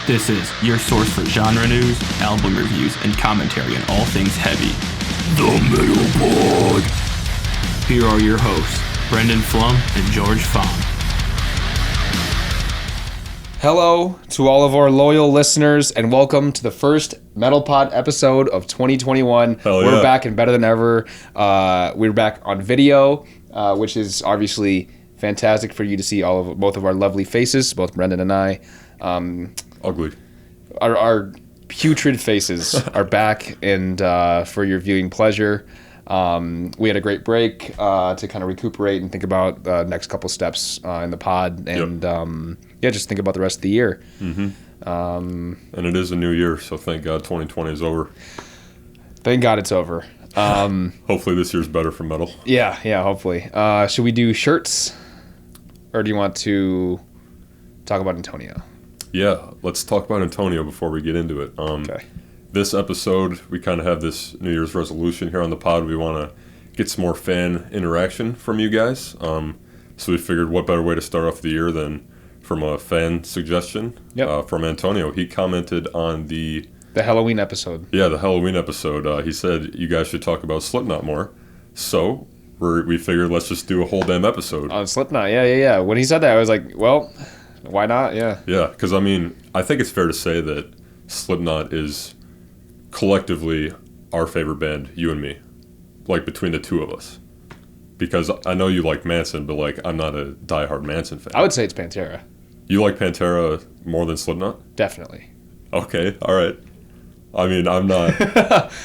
This is your source for genre news, album reviews, and commentary on all things heavy. The Metal Pod. Here are your hosts, Brendan Flum and George Fong. Hello to all of our loyal listeners, and welcome to the first Metal Pod episode of 2021. We're back and better than ever. We're back on video, which is obviously fantastic for you to see both of our lovely faces, both Brendan and I. Ugly. Our putrid faces are back, and for your viewing pleasure. We had a great break to kind of recuperate and think about the next couple steps in the pod, and just think about the rest of the year. Mm-hmm. And it is a new year, so thank God 2020 is over. Thank God it's over. Hopefully this year's better for metal. Yeah, hopefully. Should we do shirts, or do you want to talk about Antonio? Yeah, let's talk about Antonio before we get into it. Okay. This episode, we kind of have this New Year's resolution here on the pod. We want to get some more fan interaction from you guys. So we figured what better way to start off the year than from a fan suggestion from Antonio. He commented on the Halloween episode. Yeah, the Halloween episode. He said you guys should talk about Slipknot more. So we figured let's just do a whole damn episode. On Slipknot, yeah. When he said that, I was like, well, why not? Yeah. Yeah, because I mean, I think it's fair to say that Slipknot is collectively our favorite band, you and me, like between the two of us. Because I know you like Manson, but like I'm not a diehard Manson fan. I would say it's Pantera. You like Pantera more than Slipknot? Definitely. Okay, all right. I mean, I'm not.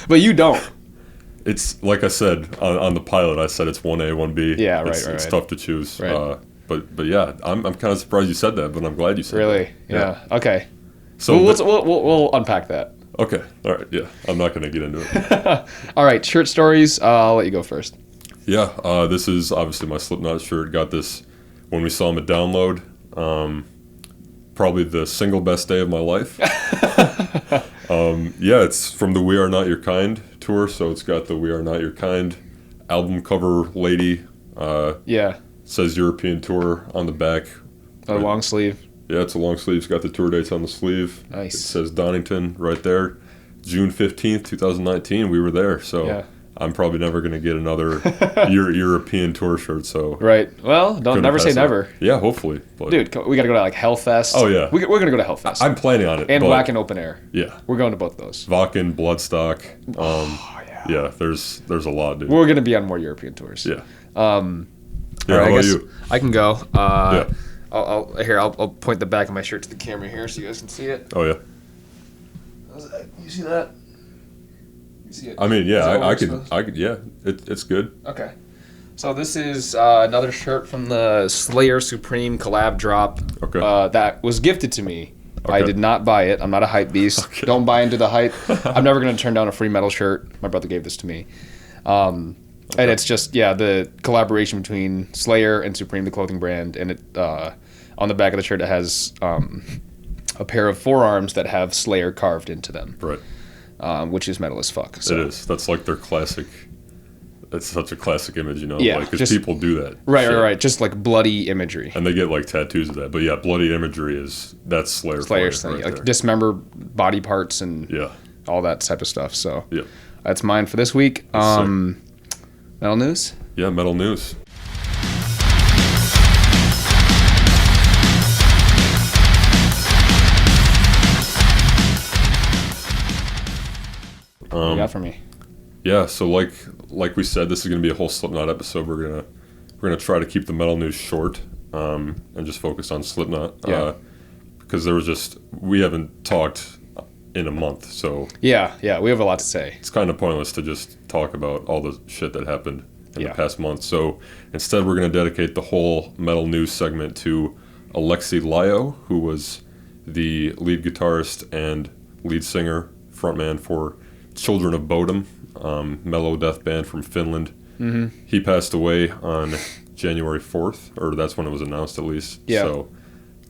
But you don't. It's like I said on the pilot. I said it's 1A, 1B. Yeah, right. It's tough to choose. Right. But yeah, I'm kind of surprised you said that, but I'm glad you said really? that. Really? Yeah. Okay. So we'll unpack that. Okay. All right. Yeah. I'm not going to get into it. All right. Shirt stories. I'll let you go first. Yeah. This is obviously my Slipknot shirt. Got this when we saw him at Download. Probably the single best day of my life. It's from the We Are Not Your Kind tour. So it's got the We Are Not Your Kind album cover lady. Says European tour on the back. A long sleeve. Yeah, it's a long sleeve. It's got the tour dates on the sleeve. Nice. It says Donington right there. June 15th, 2019, we were there. So I'm probably never going to get another European tour shirt. So right. Well, don't never say never. Yeah, hopefully. But dude, we got to go to like Hellfest. Oh, yeah. We're going to go to Hellfest. I'm planning on it. And Wacken Open Air. Yeah. We're going to both of those. Wacken, Bloodstock. Yeah, there's a lot, dude. We're going to be on more European tours. Yeah. How about you? I can go. Yeah. I'll point the back of my shirt to the camera here so you guys can see it. Oh, yeah. You see that? You see it? I mean, yeah, I could, yeah, it's good. Okay. So this is another shirt from the Slayer Supreme collab drop. Okay. That was gifted to me. Okay. I did not buy it. I'm not a hype beast. Okay. Don't buy into the hype. I'm never going to turn down a free metal shirt. My brother gave this to me. And it's just, the collaboration between Slayer and Supreme, the clothing brand. And it on the back of the shirt, it has a pair of forearms that have Slayer carved into them. Right. Which is metal as fuck. So. It is. That's like their classic. It's such a classic image, you know? Yeah. Because people do that. Right. Just like bloody imagery. And they get like tattoos of that. But yeah, bloody imagery that's Slayer. Slayer's thing. Like dismember body parts and all that type of stuff. So that's mine for this week. Metal news? Yeah, metal news. What you got for me? Yeah, so like we said, this is going to be a whole Slipknot episode. We're gonna try to keep the metal news short and just focus on Slipknot. Yeah. Because we haven't talked in a month, so yeah, we have a lot to say. It's kind of pointless to just talk about all the shit that happened in the past month. So instead, we're going to dedicate the whole metal news segment to Alexei Lyo, who was the lead guitarist and lead singer, frontman for Children of Bodom, mellow death band from Finland. Mm-hmm. He passed away on January 4th, or that's when it was announced at least. Yeah. So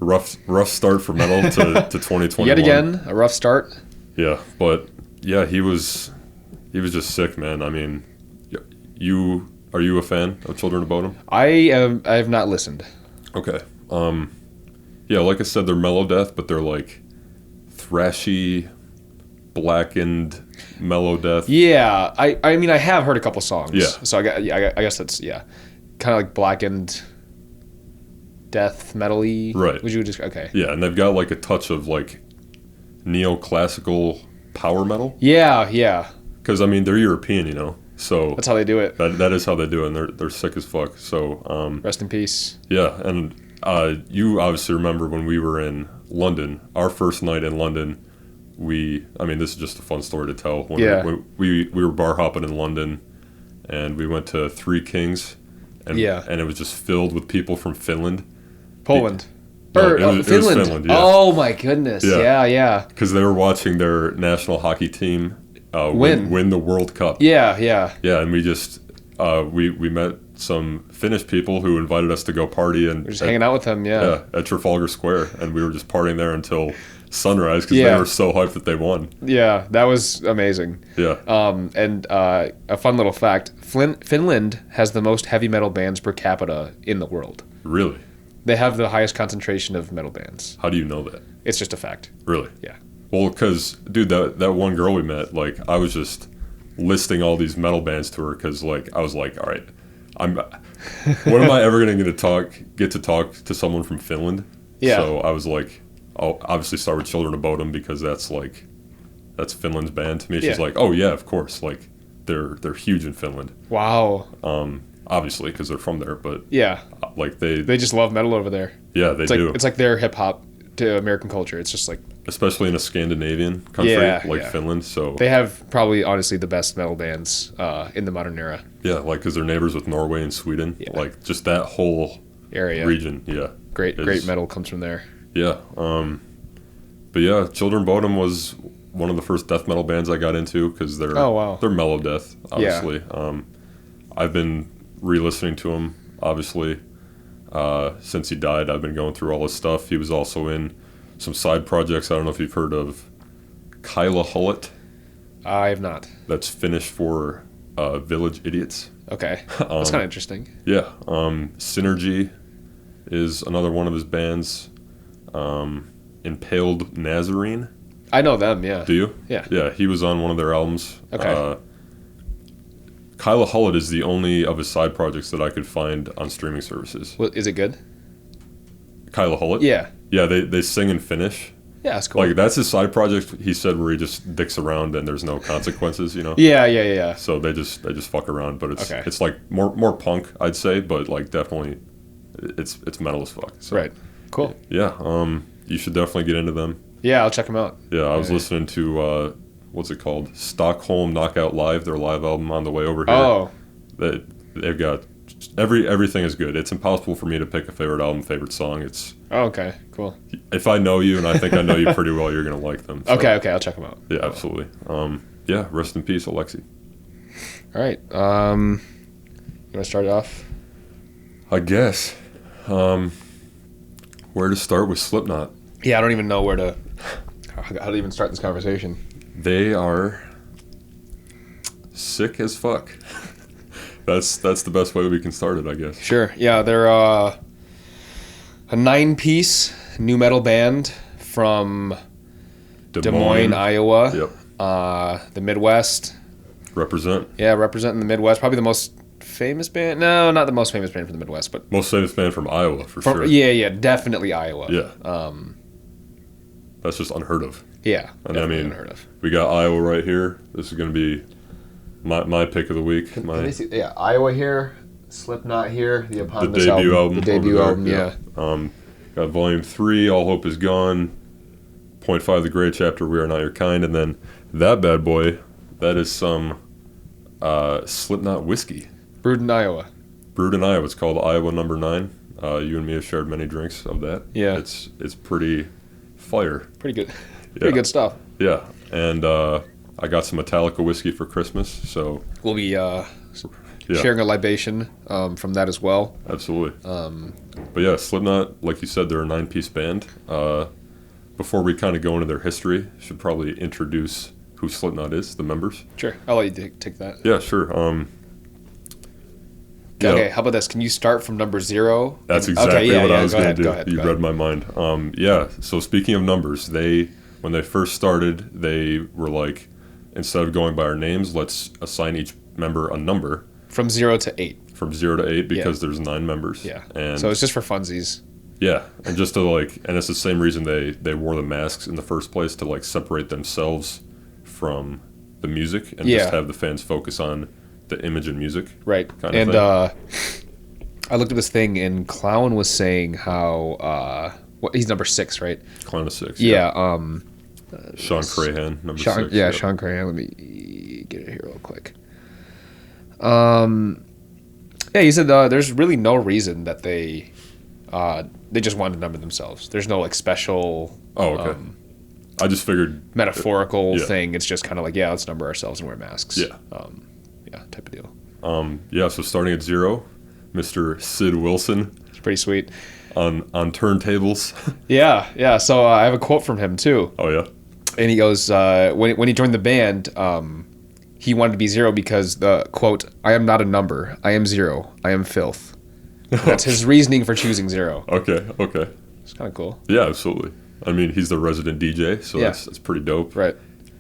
rough start for metal to 2021. Yet again, a rough start. Yeah, but yeah, he was just sick, man. I mean, are you a fan of Children of Bodom? I have not listened. Okay. Yeah, like I said, they're mellow death, but they're like thrashy, blackened, mellow death. Yeah, I mean I have heard a couple songs. Yeah. So I guess that's kind of like blackened, death metal-y. Right. Would you just okay? Yeah, and they've got like a touch of like neoclassical power metal. Yeah. Because I mean they're European, you know, so That's how they do it. that is how they do it. And they're sick as fuck. So Rest in peace. yeah, and you obviously remember when we were in London, our first night in London. I mean, this is just a fun story to tell. When we were bar hopping in London, and we went to Three Kings, and it was just filled with people from Finland. Poland. No, it was Finland. Yeah. Oh my goodness. Yeah. Because they were watching their national hockey team win the World Cup. Yeah. Yeah, and we just we met some Finnish people who invited us to go party and We're just hanging out with them. Yeah. At Trafalgar Square, and we were just partying there until sunrise because they were so hyped that they won. Yeah, that was amazing. Yeah. And a fun little fact: Finland has the most heavy metal bands per capita in the world. Really? They have the highest concentration of metal bands. How do you know that? It's just a fact. Really? Yeah. Well, because, dude, that one girl we met, like, I was just listing all these metal bands to her because, like, I was like, all right, when am I ever going to get to talk to someone from Finland? Yeah. So I was like, I'll obviously start with Children of Bodom because that's Finland's band to me. She's like, oh, yeah, of course. Like, they're huge in Finland. Wow. Obviously, because they're from there, but yeah, like they just love metal over there. Yeah, they do. It's like their hip hop to American culture. It's just like, especially in a Scandinavian country like Finland. So they have probably honestly the best metal bands in the modern era. Yeah, like because they're neighbors with Norway and Sweden. Yeah. Like just that whole area region. Yeah, great metal comes from there. Yeah, but yeah, Children of Bodom was one of the first death metal bands I got into because they're mellow death, obviously. Yeah. I've been re-listening to him, obviously, since he died. I've been going through all his stuff. He was also in some side projects. I don't know if you've heard of Kyla Hullet. I have not. That's Finnish for Village Idiots. Okay, that's kind of interesting. Yeah, Synergy is another one of his bands. Impaled Nazarene. I know them, yeah. Do you? Yeah. Yeah, he was on one of their albums. Okay. Kyla Hullet is the only of his side projects that I could find on streaming services. Well, is it good? Kyla Hullet? Yeah. Yeah, they sing in Finnish. Yeah, that's cool. Like, that's his side project, he said, where he just dicks around and there's no consequences, you know? Yeah. So they just fuck around, but it's like more punk, I'd say, but like definitely it's metal as fuck. So, right. Cool. Yeah, you should definitely get into them. Yeah, I'll check them out. Yeah, I was listening to what's it called? Stockholm Knockout Live, their live album on the way over here. Oh. They've got everything is good. It's impossible for me to pick a favorite album, favorite song. It's okay, cool. If I know you and I think I know you pretty well, you're gonna like them. So. Okay, I'll check them out. Yeah, absolutely. Yeah, rest in peace, Alexi. All right. You want to start it off? I guess. Where to start with Slipknot? Yeah, I don't even know how to even start this conversation. They are sick as fuck. That's the best way we can start it, I guess. Sure. Yeah, they're a 9-piece new metal band from Des Moines, Iowa. Yep. The Midwest. Represent. Yeah, representing the Midwest. Probably the most famous band. No, not the most famous band from the Midwest, but most famous band from Iowa for sure. Yeah, definitely Iowa. Yeah. That's just unheard of. Yeah, and I mean, unheard of. We got Iowa right here. This is going to be my pick of the week. Can they see? Yeah, Iowa here, Slipknot here, the debut album. The debut album, yeah. Got Volume 3, All Hope Is Gone, 0.5, The Great Chapter, We Are Not Your Kind, and then that bad boy, that is some Slipknot whiskey. Brewed in Iowa. It's called Iowa No. 9. You and me have shared many drinks of that. Yeah. It's pretty fire. Pretty good. Pretty good stuff. Yeah, and I got some Metallica whiskey for Christmas, so we'll be sharing a libation from that as well. Absolutely. But yeah, Slipknot, like you said, they're a 9-piece band. Before we kind of go into their history, should probably introduce who Slipknot is, the members. Sure, I'll let you take that. Yeah, sure. Okay, how about this? Can you start from number 0? That's exactly what I was going to do. Go ahead. You read my mind. Yeah, so speaking of numbers, they when they first started, they were like, instead of going by our names, let's assign each member a number. From 0 to 8. From 0 to 8 because there's 9 members. Yeah. And so it's just for funsies. Yeah, and just to and it's the same reason they wore the masks in the first place, to separate themselves from the music and just have the fans focus on the image and music. Right. Kind of thing. I looked at this thing and Clown was saying how he's number 6, right? Clown is 6. Yeah. Sean Crahan, number 6. Yeah, Sean Crahan. Let me get it here real quick. Yeah, he said there's really no reason that they just wanted to number themselves. There's no special. Oh, okay. I just figured metaphorical thing. It's just kind of let's number ourselves and wear masks. Yeah. Type of deal. So starting at 0, Mr. Sid Wilson. It's pretty sweet. On turntables. Yeah. So I have a quote from him too. Oh yeah. And he goes, when he joined the band, he wanted to be 0 because the quote, "I am not a number. I am 0. I am filth." That's his reasoning for choosing 0. Okay. It's kind of cool. Yeah, absolutely. I mean, he's the resident DJ, so that's pretty dope. Right.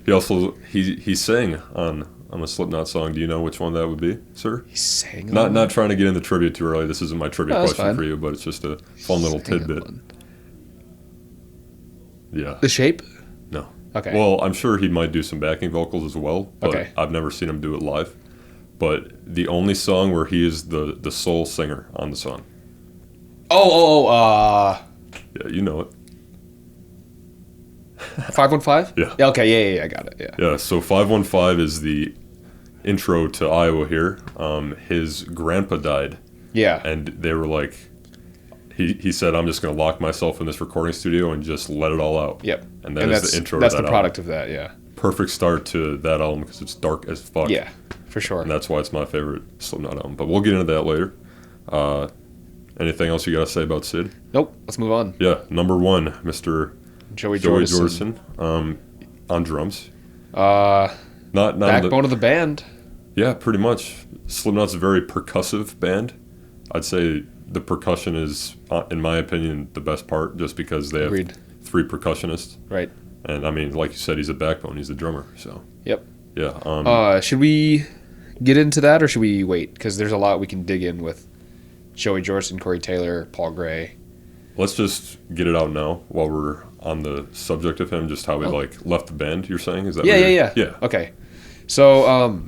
He also he sang on a Slipknot song. Do you know which one that would be, sir? He sang. Not trying to get into trivia too early. This isn't my trivia question fine. for you, but it's just a fun little tidbit. Yeah. The Shape? No. Okay. Well, I'm sure he might do some backing vocals as well, but okay. I've never seen him do it live. But the only song where he is the sole singer on the song. Yeah, you know it. 515? Yeah. Okay, yeah, I got it, Yeah, so 515 is the intro to Iowa here. His grandpa died. Yeah. And they were like, he said, "I'm just going to lock myself in this recording studio and just let it all out." Yep. And that's the intro that's to that the product album. of that, yeah. Perfect start to that album because it's dark as fuck. Yeah, for sure. And that's why it's my favorite Slipknot album. But we'll get into that later. Anything else you got to say about Sid? Nope, let's move on. Yeah, number 1, Mr. Joey Jordison on drums. Not backbone of the band. Yeah, pretty much. Slipknot's a very percussive band. I'd say the percussion is, in my opinion, the best part, just because they have 3 percussionists. Right. And I mean, like you said, he's a backbone. He's the drummer. So. Yep. Yeah. Should we get into that, or should we wait? Because there's a lot we can dig in with Joey Jordison, Cory Taylor, Paul Gray. Let's just get it out now while we're on the subject of him. Just how he left the band. You're saying, is that? Yeah. Okay. So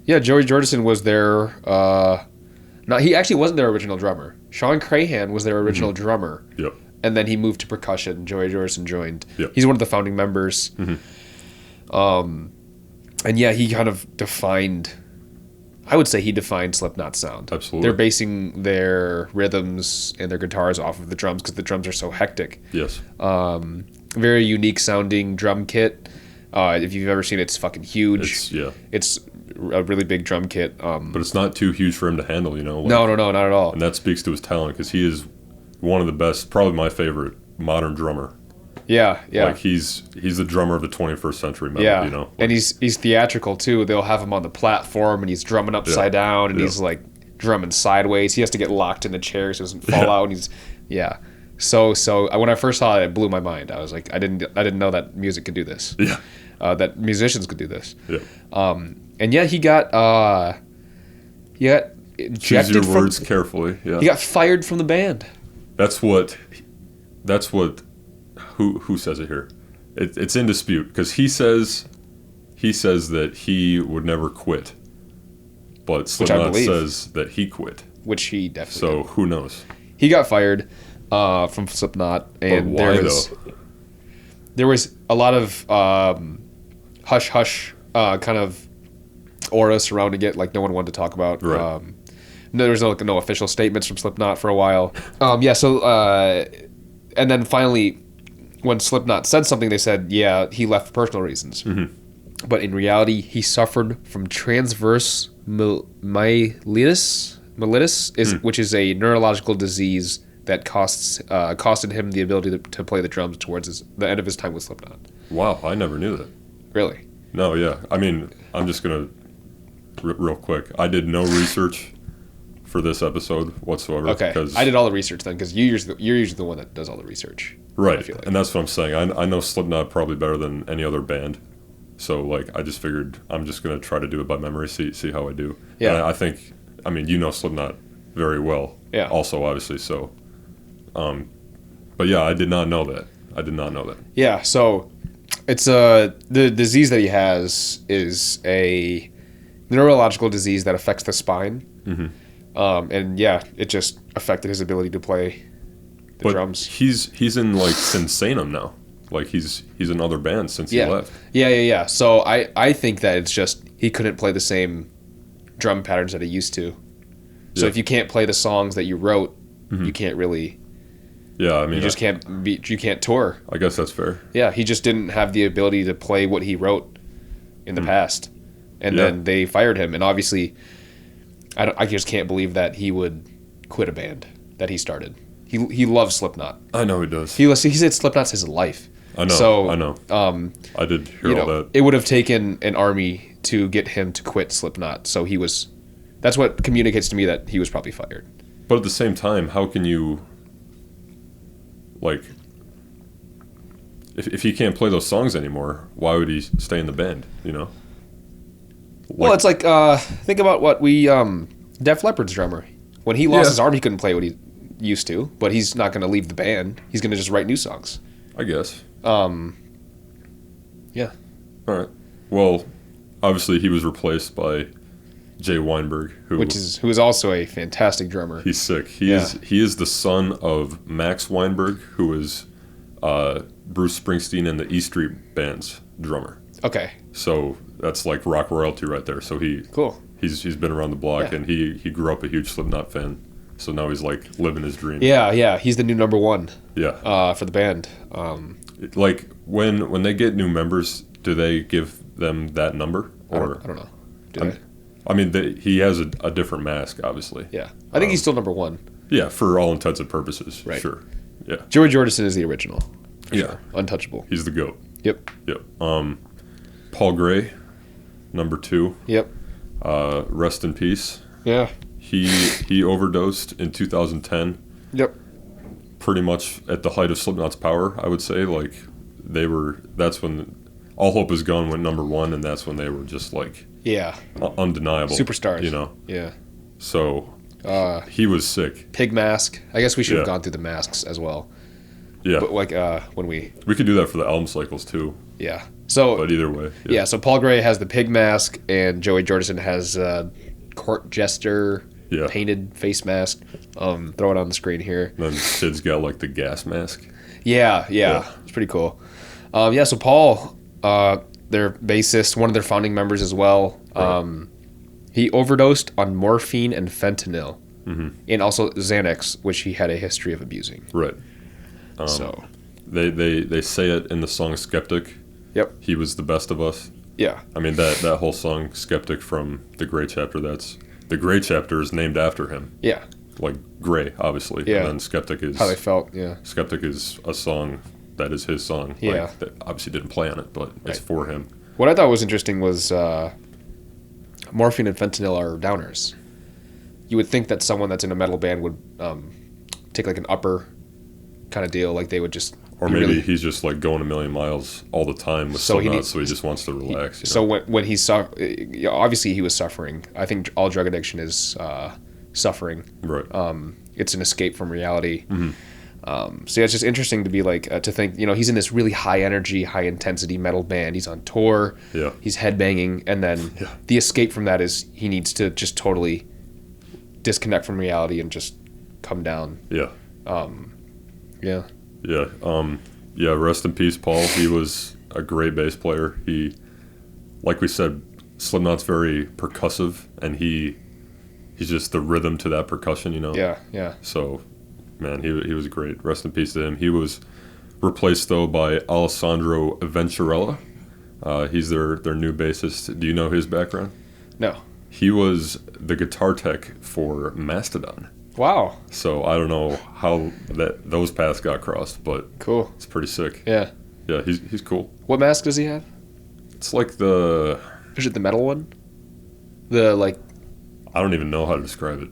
Joey Jordison was their. He actually wasn't their original drummer. Sean Crahan was their original drummer. Yep. And then he moved to percussion. Joey Jordison joined. Yep. He's one of the founding members. Mm-hmm. And yeah, he kind of defined. I would say he defined Slipknot's sound. Absolutely. They're basing their rhythms and their guitars off of the drums because the drums are so hectic. Yes. Very unique sounding drum kit. If you've ever seen it, it's fucking huge. It's a really big drum kit. But it's not too huge for him to handle, No, not at all. And that speaks to his talent because he is one of the best, probably my favorite modern drummer. Yeah. He's the drummer of the 21st century metal, And he's theatrical too. They'll have him on the platform and he's drumming upside down and he's drumming sideways. He has to get locked in the chair so he doesn't fall out. And So when I first saw it, it blew my mind. I was like, I didn't know that music could do this. Yeah. That musicians could do this. Yeah. And yeah, he got ejected. Choose your words carefully. Yeah. He got fired from the band. That's what. Who says it here? It's in dispute because he says that he would never quit, but Slipknot says that he quit. Which he definitely. So did. who knows? He got fired from Slipknot, and but why, there was a lot of hush hush kind of aura surrounding it, like no one wanted to talk about. Right. There was no official statements from Slipknot for a while. And then finally, when Slipknot said something, they said, yeah, he left for personal reasons. Mm-hmm. But in reality, he suffered from transverse myelitis, which is a neurological disease that costed him the ability to play the drums towards the end of his time with Slipknot. Wow, I never knew that. Really? No, yeah. I mean, I'm just going to, real quick, I did no research for this episode whatsoever. Okay, I did all the research then, because you're usually the one that does all the research. Right, I feel like. And that's what I'm saying. I know Slipknot probably better than any other band. So, like, I just figured I'm just going to try to do it by memory, see how I do. Yeah. And I think, I mean, you know Slipknot very well. Yeah. Also, obviously, so. But yeah, I did not know that. Yeah, so it's the disease that he has is a neurological disease that affects the spine. Mm-hmm. And yeah, it just affected his ability to play the drums. He's in, like, Sinsanum now. Like, he's in other bands since he left. Yeah. So I think that it's just he couldn't play the same drum patterns that he used to. So if you can't play the songs that you wrote, you can't really. Yeah, I mean, you can't tour. I guess that's fair. Yeah, he just didn't have the ability to play what he wrote in the past, and then they fired him. And obviously, I just can't believe that he would quit a band that he started. He loves Slipknot. I know he does. He said Slipknot's his life. I know. So, I know. I did hear all that. It would have taken an army to get him to quit Slipknot. So that's what communicates to me that he was probably fired. But at the same time, how can you, like, if he can't play those songs anymore, why would he stay in the band, you know? Well, it's like, think about what Def Leppard's drummer. When he lost his arm, he couldn't play what he used to, but he's not going to leave the band. He's going to just write new songs. I guess. Yeah. All right. Well, obviously he was replaced by Jay Weinberg, who is also a fantastic drummer. He's sick. He is the son of Max Weinberg, who is Bruce Springsteen and the E Street Band's drummer. Okay. So that's like rock royalty right there. So he's been around the block, and he grew up a huge Slipknot fan. So now he's like living his dream. Yeah. He's the new number one. Yeah. For the band. Like when they get new members, do they give them that number? Or I don't know. Do they? I mean, he has a different mask, obviously. Yeah. I think he's still number one. Yeah, for all intents and purposes. Right. Sure. Yeah. Joey Jordison is the original. Yeah. Sure. Untouchable. He's the GOAT. Yep. Paul Gray, number 2. Yep. Rest in peace. Yeah. He overdosed in 2010. Yep. Pretty much at the height of Slipknot's power, I would say. Like, that's when All Hope Is Gone went number 1, and that's when they were just like... Yeah. Undeniable. Superstars. You know? Yeah. So, he was sick. Pig mask. I guess we should have gone through the masks as well. Yeah. But like, when we could do that for the album cycles, too. Yeah. So... But either way. Yeah, so Paul Gray has the pig mask, and Joey Jordison has court jester painted face mask. Throw it on the screen here. And then Sid's got, like, the gas mask. Yeah. It's pretty cool. So Paul... their bassist, one of their founding members as well. Right. He overdosed on morphine and fentanyl, and also Xanax, which he had a history of abusing. Right. So they say it in the song "Skeptic." Yep. He was the best of us. Yeah. I mean that whole song "Skeptic" from the Gray Chapter. The Gray Chapter is named after him. Yeah. Like Gray, obviously. Yeah. And then "Skeptic" is how they felt. Yeah. "Skeptic" is a song. That is his song. Yeah. Like, that obviously didn't play on it, but it's for him. What I thought was interesting was morphine and fentanyl are downers. You would think that someone that's in a metal band would take like an upper kind of deal, like they would just... Or maybe he's just like going a million miles all the time with Slipknot, so he just wants to relax. So when he's... obviously he was suffering. I think all drug addiction is suffering. Right. It's an escape from reality. Mm-hmm. So yeah, it's just interesting to be like to think, he's in this really high energy, high intensity metal band. He's on tour. Yeah. He's headbanging, and then the escape from that is he needs to just totally disconnect from reality and just come down. Yeah. Yeah. Yeah. Rest in peace, Paul. He was a great bass player. He, like we said, Slipknot's very percussive, and he's just the rhythm to that percussion. Yeah. So. Man, he was great. Rest in peace to him. He was replaced, though, by Alessandro Venturella. He's their new bassist. Do you know his background? No. He was the guitar tech for Mastodon. Wow. So I don't know how those paths got crossed, but cool. It's pretty sick. Yeah. Yeah, he's cool. What mask does he have? It's like is it the metal one? The like... I don't even know how to describe it.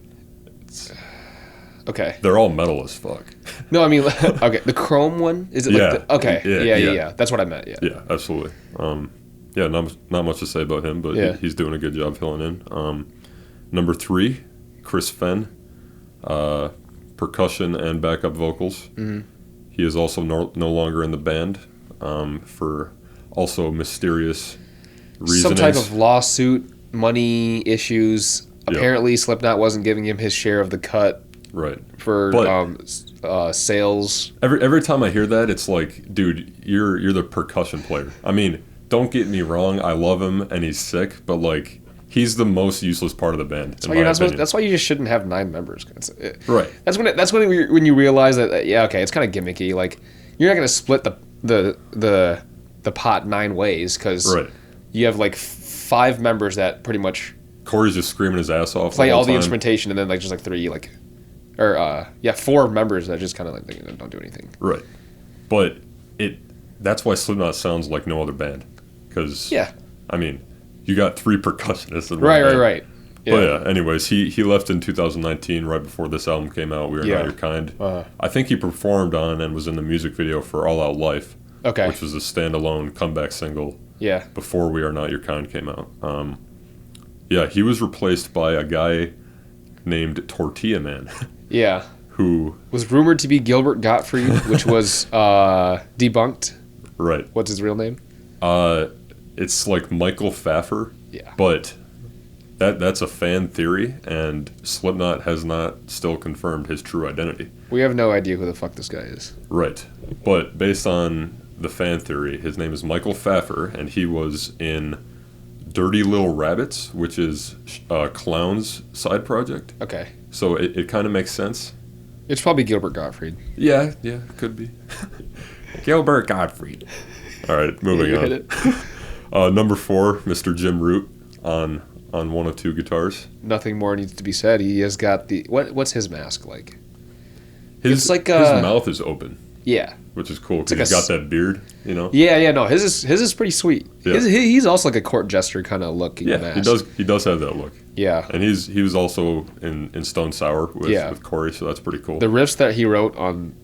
Okay. They're all metal as fuck. No, I mean, okay, the Chrome one? Is it like the, okay. Yeah. That's what I meant, yeah. Yeah, absolutely. Not much to say about him, but he's doing a good job filling in. Number 3, Chris Fenn, percussion and backup vocals. Mm-hmm. He is also no longer in the band for also mysterious reasons. Some type of lawsuit, money issues. Apparently, Slipknot wasn't giving him his share of the cut. Right. For sales. Every time I hear that, it's like, dude, you're the percussion player. I mean, don't get me wrong, I love him and he's sick, but like, he's the most useless part of the band. That's why you just shouldn't have 9 members. Right. That's when you realize that it's kind of gimmicky. Like, you're not gonna split the pot 9 ways because you have like 5 members that pretty much. Cory's just screaming his ass off. Play all the instrumentation, and then like just like 3 like. Or 4 members that just kind of like don't do anything. Right, but that's why Slipknot sounds like no other band. Because I mean, you got 3 percussionists. In one band. Right. Yeah. But anyways, he left in 2019, right before this album came out. We Are Not Your Kind. I think he performed on and was in the music video for All Out Life. Okay. Which was a standalone comeback single. Yeah. Before We Are Not Your Kind came out. He was replaced by a guy named Tortilla Man. Yeah. Who was rumored to be Gilbert Gottfried, which was debunked. Right. What's his real name? It's like Michael Pfaffer. Yeah. But that's a fan theory, and Slipknot has not still confirmed his true identity. We have no idea who the fuck this guy is. Right. But based on the fan theory, his name is Michael Pfaffer, and he was in Dirty Little Rabbits, which is Clown's side project. Okay. So it kind of makes sense. It's probably Gilbert Gottfried. Yeah, could be. Gilbert Gottfried. All right, moving on. Number 4, Mr. Jim Root on one of 2 guitars. Nothing more needs to be said. He has got the what's his mask like? His mouth is open. Yeah. Which is cool because he's got that beard, you know. Yeah. No, his is pretty sweet. Yeah. He's also like a court jester kind of looking mask. He does have that look. Yeah. And he was also in Stone Sour with Cory, so that's pretty cool. The riffs that he wrote on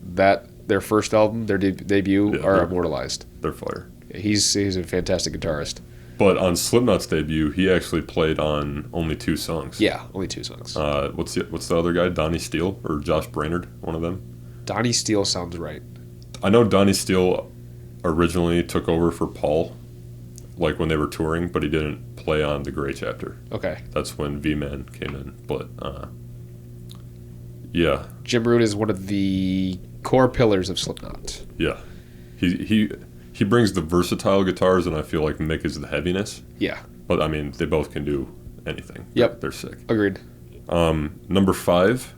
their first album, their debut, are immortalized. They're fire. He's a fantastic guitarist. But on Slipknot's debut, he actually played on only 2 songs. Yeah, only 2 songs. What's the other guy? Donnie Steele or Josh Brainerd? One of them. Donnie Steele sounds right. I know Donnie Steele originally took over for Paul, like when they were touring, but he didn't play on the Gray Chapter. Okay. That's when V-Man came in. But Jim Root is one of the core pillars of Slipknot. Yeah, he brings the versatile guitars, and I feel like Mick is the heaviness. Yeah. But I mean, they both can do anything. Yep. They're sick. Agreed. Number 5.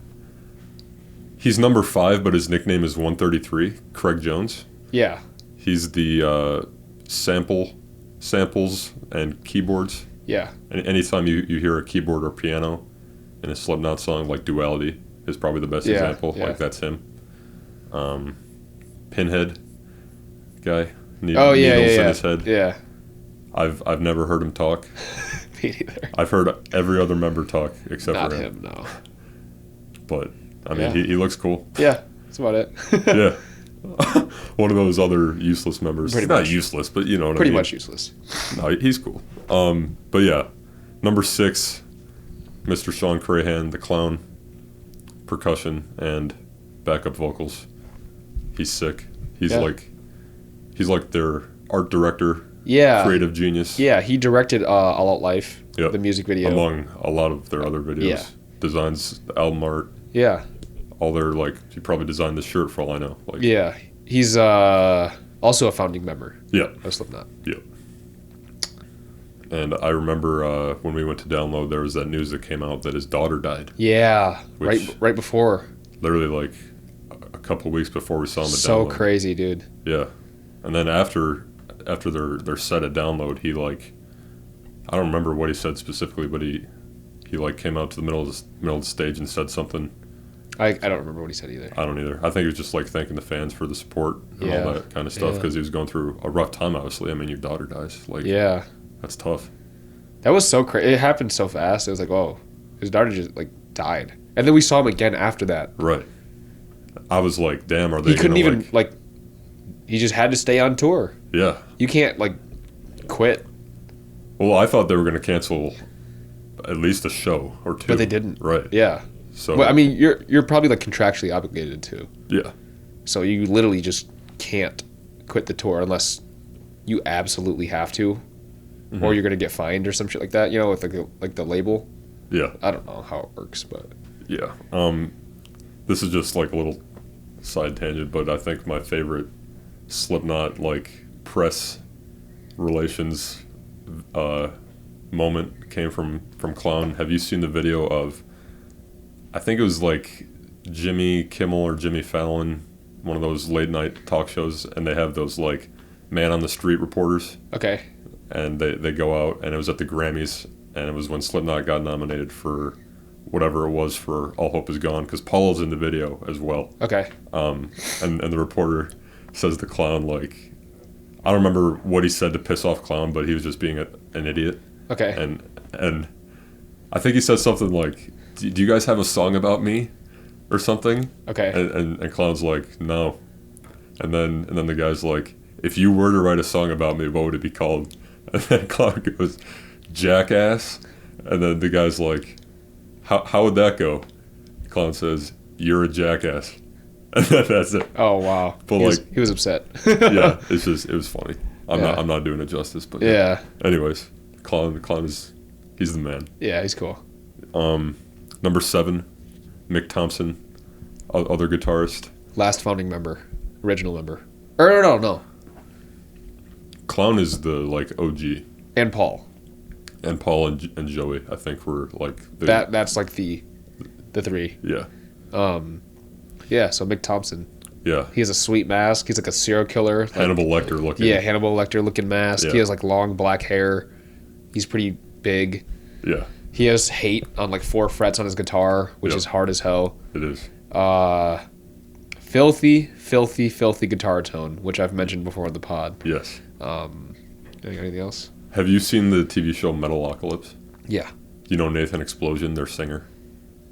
He's number 5, but his nickname is 133. Craig Jones. Yeah. He's the samples and keyboards. Yeah. And anytime you hear a keyboard or piano in a Slipknot song, like Duality is probably the best example. Yeah. Like that's him. Pinhead guy. Needles in his head. Yeah. I've never heard him talk. Me neither. I've heard every other member talk except Not for him. Not him, no. But I mean, he looks cool. Yeah, that's about it. Yeah. One of those other useless members. Pretty Not much. Useless, but you know what I mean. Pretty much useless. No, he's cool. But yeah, number 6, Mr. Sean Crahan, the clown, percussion and backup vocals. He's sick. He's like their art director. Yeah. Creative genius. Yeah, he directed All Out Life, Yep. the music video. Among a lot of their other videos. Yeah. Designs the album art. Yeah. All their, he probably designed the shirt for all I know. Yeah. He's also a founding member. Yep. Of Slipknot. Yep. And I remember when we went to download, there was that news that came out that his daughter died. Yeah. Right before. Literally a couple weeks before we saw him at download. So crazy, dude. Yeah. And then after their set at download, he I don't remember what he said specifically, but he came out to the middle of the stage and said something. I don't remember what he said either. I don't either. I think he was just thanking the fans for the support and all that kind of stuff because he was going through a rough time. Obviously, I mean, your daughter dies. Yeah, that's tough. That was so crazy. It happened so fast. It was like, whoa, his daughter just died. And then we saw him again after that. Right. I was like, damn, are they? He couldn't even he just had to stay on tour. Yeah. You can't quit. Well, I thought they were going to cancel at least a show or two, but they didn't. Right. Yeah. So well, I mean, you're probably contractually obligated to. Yeah. So you literally just can't quit the tour unless you absolutely have to, or you're going to get fined or some shit like that. With the label. Yeah. I don't know how it works, but yeah. This is just a little side tangent, but I think my favorite Slipknot press relations moment came from Clown. Have you seen the video of, I think it was Jimmy Kimmel or Jimmy Fallon, one of those late night talk shows, and they have those man on the street reporters. Okay. And they go out, and it was at the Grammys, and it was when Slipknot got nominated for whatever it was for All Hope Is Gone, because Paul's in the video as well. Okay. And the reporter says to Clown, I don't remember what he said to piss off Clown, but he was just being an idiot. Okay. And I think he said something like, do you guys have a song about me? Or something? Okay. And Clown's like, no. And then the guy's like, if you were to write a song about me, what would it be called? And then Clown goes, Jackass. And then the guy's like, how would that go? Clown says, you're a jackass. And that's it. Oh wow. But he was upset. Yeah, it was funny. I'm not doing it justice, but yeah. Anyways, Clown he's the man. Yeah, he's cool. Number 7, Mick Thompson, other guitarist. Last founding member, original member. Or no. Clown is the OG. And Paul. And Paul and Joey, I think, were that's the three. Yeah. Yeah, so Mick Thompson. Yeah. He has a sweet mask. He's a serial killer. Hannibal Lecter looking. Yeah, Hannibal Lecter looking mask. Yeah. He has long black hair. He's pretty big. Yeah. He has hate on 4 frets on his guitar, which is hard as hell. It is. Filthy guitar tone, which I've mentioned before on the pod. Yes. Anything else? Have you seen the TV show Metalocalypse? Yeah. You know Nathan Explosion, their singer?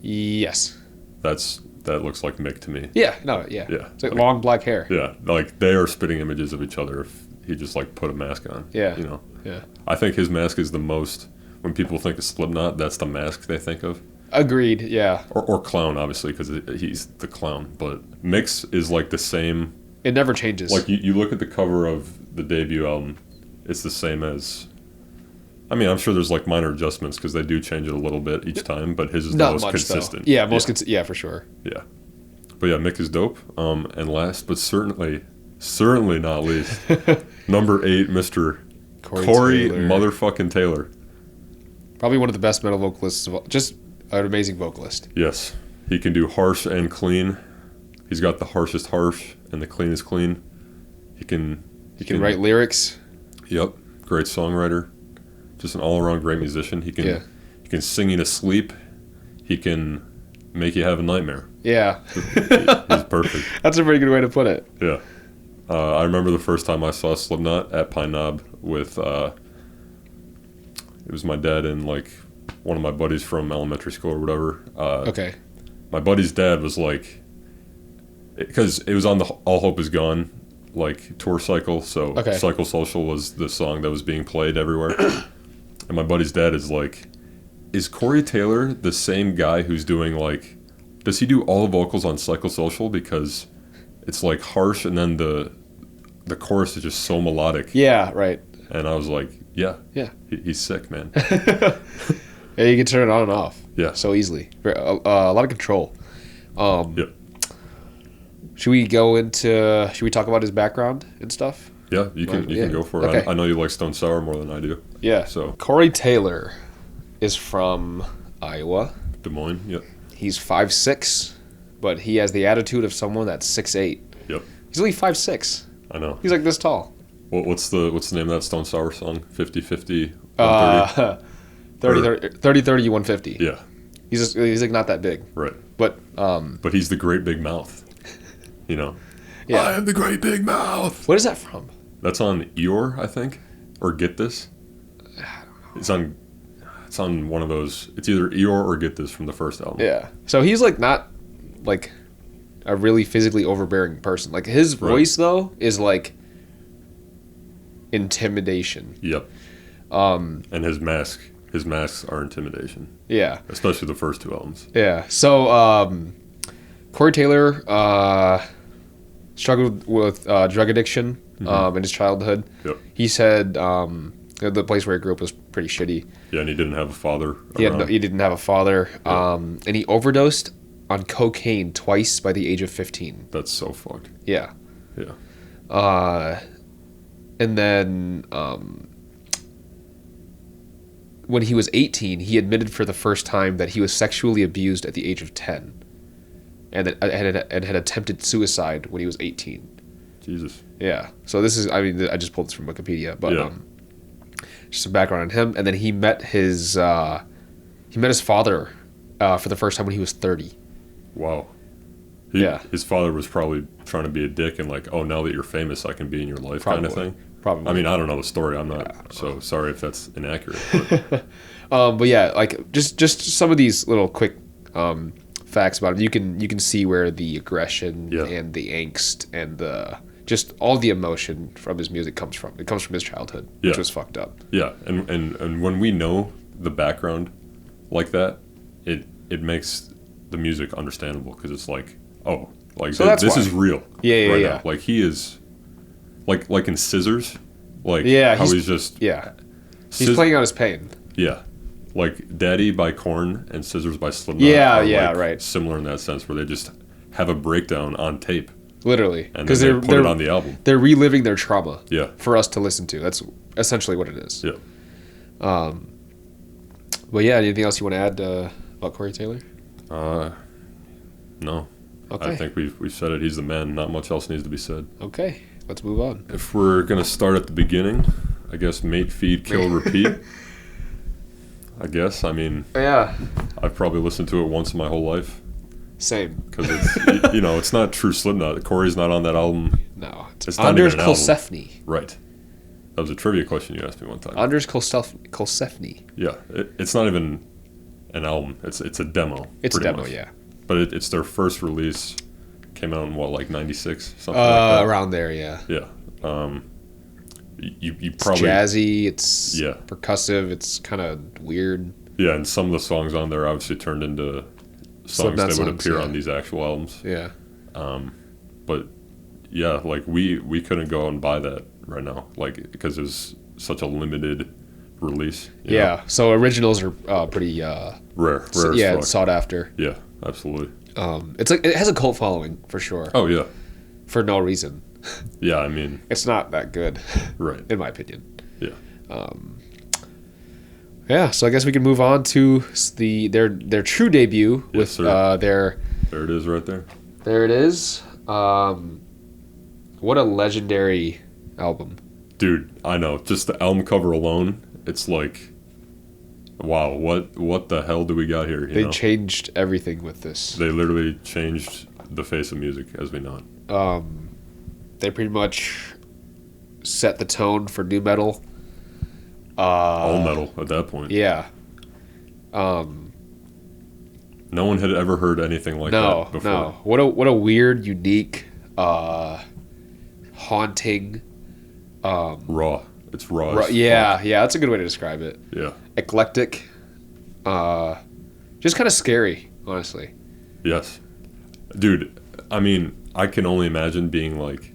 Yes. That looks like Mick to me. Yeah. No. Yeah. Yeah. It's long black hair. Yeah. They are spitting images of each other if he just put a mask on. Yeah. Yeah. I think his mask is the most, when people think of Slipknot, that's the mask they think of. Agreed. Yeah. Or Clown, obviously, because he's the clown. But Mick's is the same. It never changes. You look at the cover of the debut album, it's the same as. I mean, I'm sure there's minor adjustments because they do change it a little bit each time, but his is the most consistent. Though. Yeah, yeah, for sure. Yeah, but yeah, Mick is dope. And last, but certainly not least, number 8, Mr. Cory motherfucking Taylor. Probably one of the best metal vocalists of all. Just an amazing vocalist. Yes, he can do harsh and clean. He's got the harshest harsh and the cleanest clean. He can write lyrics. Yep, great songwriter. Just an all-around great musician. He can sing you to sleep. He can make you have a nightmare. Yeah. He's perfect. That's a very good way to put it. Yeah. I remember the first time I saw Slipknot at Pine Knob with, it was my dad and one of my buddies from elementary school or whatever. Okay. My buddy's dad was because it was on the All Hope Is Gone tour cycle, so Cycle Social was the song that was being played everywhere. And my buddy's dad is Cory Taylor the same guy who's doing does he do all the vocals on Cycle Social? Because it's harsh and then the chorus is just so melodic. Yeah, right. And I was like, yeah. He's sick, man. Yeah, you can turn it on and off. Yeah. So easily. A lot of control. Yeah. Should we talk about his background and stuff? Yeah, you can go for it. Okay. I know you like Stone Sour more than I do. Yeah. So Cory Taylor is from Iowa. Des Moines, yep. He's 5'6", but he has the attitude of someone that's 6'8". Yep. He's only 5'6". I know. He's this tall. What's the name of that Stone Sour song? 50-50, 130? 30-30, 150. Yeah. He's not that big. Right. But he's the great big mouth. Yeah. I am the great big mouth. What is that from? That's on Eeyore, I think, or Get This. It's on. It's on one of those. It's either Eeyore or Get This from the first album. Yeah. So he's like not like a really physically overbearing person. Like his voice though is like intimidation. Yep. And his masks are intimidation. Yeah. Especially the first two albums. Yeah. So Cory Taylor struggled with drug addiction in his childhood. Yep. He said the place where he grew up was pretty shitty. Yeah, and he didn't have a father. He didn't have a father. And he overdosed on cocaine twice by the age of 15. That's so fucked. Yeah. Yeah. And then when he was 18, he admitted for the first time that he was sexually abused at the age of 10. And had attempted suicide when he was 18. Jesus. Yeah. So this is, I mean, I just pulled this from Wikipedia, but just some background on him. And then he met his father for the first time when he was 30. Wow. His father was probably trying to be a dick and like, oh, now that you're famous, I can be in your life kind of thing. Probably. I mean, I don't know the story. I'm not so sorry if that's inaccurate. But yeah, like just some of these little quick facts about him. You can see where the aggression and the angst and the just all the emotion from his music comes from. It comes from his childhood, which was fucked up. Yeah, and when we know the background like that, it makes the music understandable because it's like, oh, like so this is real. Yeah. Now. Like he is, like in Scissors, like how he's just he's playing out his pain. Yeah. Like Daddy by Korn and Scissors by Slipknot are right. similar in that sense where they just have a breakdown on tape. Literally. And then they put it on the album. They're reliving their trauma for us to listen to. That's essentially what it is. Yeah. But yeah, anything else you want to add about Cory Taylor? No. Okay. I think we've said it. He's the man. Not much else needs to be said. Okay. Let's move on. If we're going to start at the beginning, I guess mate, feed, kill, repeat. I guess. I mean, I've probably listened to it once in my whole life. Same. Because it's, it's not true Slipknot. Cory's not on that album. No. It's Anders not even an Kulsefny. Album. Right. That was a trivia question you asked me one time. Anders Kulsefny. Yeah. It's not even an album. It's a demo. It's a demo, much. yeah. But it's their first release. Came out in what, like 96? Something like that? Around there, yeah. Yeah. You it's probably jazzy, it's percussive, it's kind of weird. Yeah, and some of the songs on there obviously turned into songs that would appear on these actual albums. Yeah. But yeah, like we couldn't go and buy that right now, like because it's such a limited release. You know? So originals are pretty rare. It's sought after. Yeah, absolutely. It's like it has a cult following for sure. Oh yeah. For no reason. Yeah, I mean, it's not that good, right? In my opinion. Yeah. So I guess we can move on to their true debut with their. There it is, right there. There it is. What a legendary album, dude! I know. Just the album cover alone, it's like, wow, what the hell do we got here? They changed everything with this. They literally changed the face of music as we know it. They pretty much set the tone for nu metal. All metal at that point. Yeah. No one had ever heard anything like that before. No. What a weird, unique, haunting. Raw. It's raw. Yeah. That's a good way to describe it. Yeah. Eclectic. Just kind of scary, honestly. Yes. Dude, I mean, I can only imagine being like...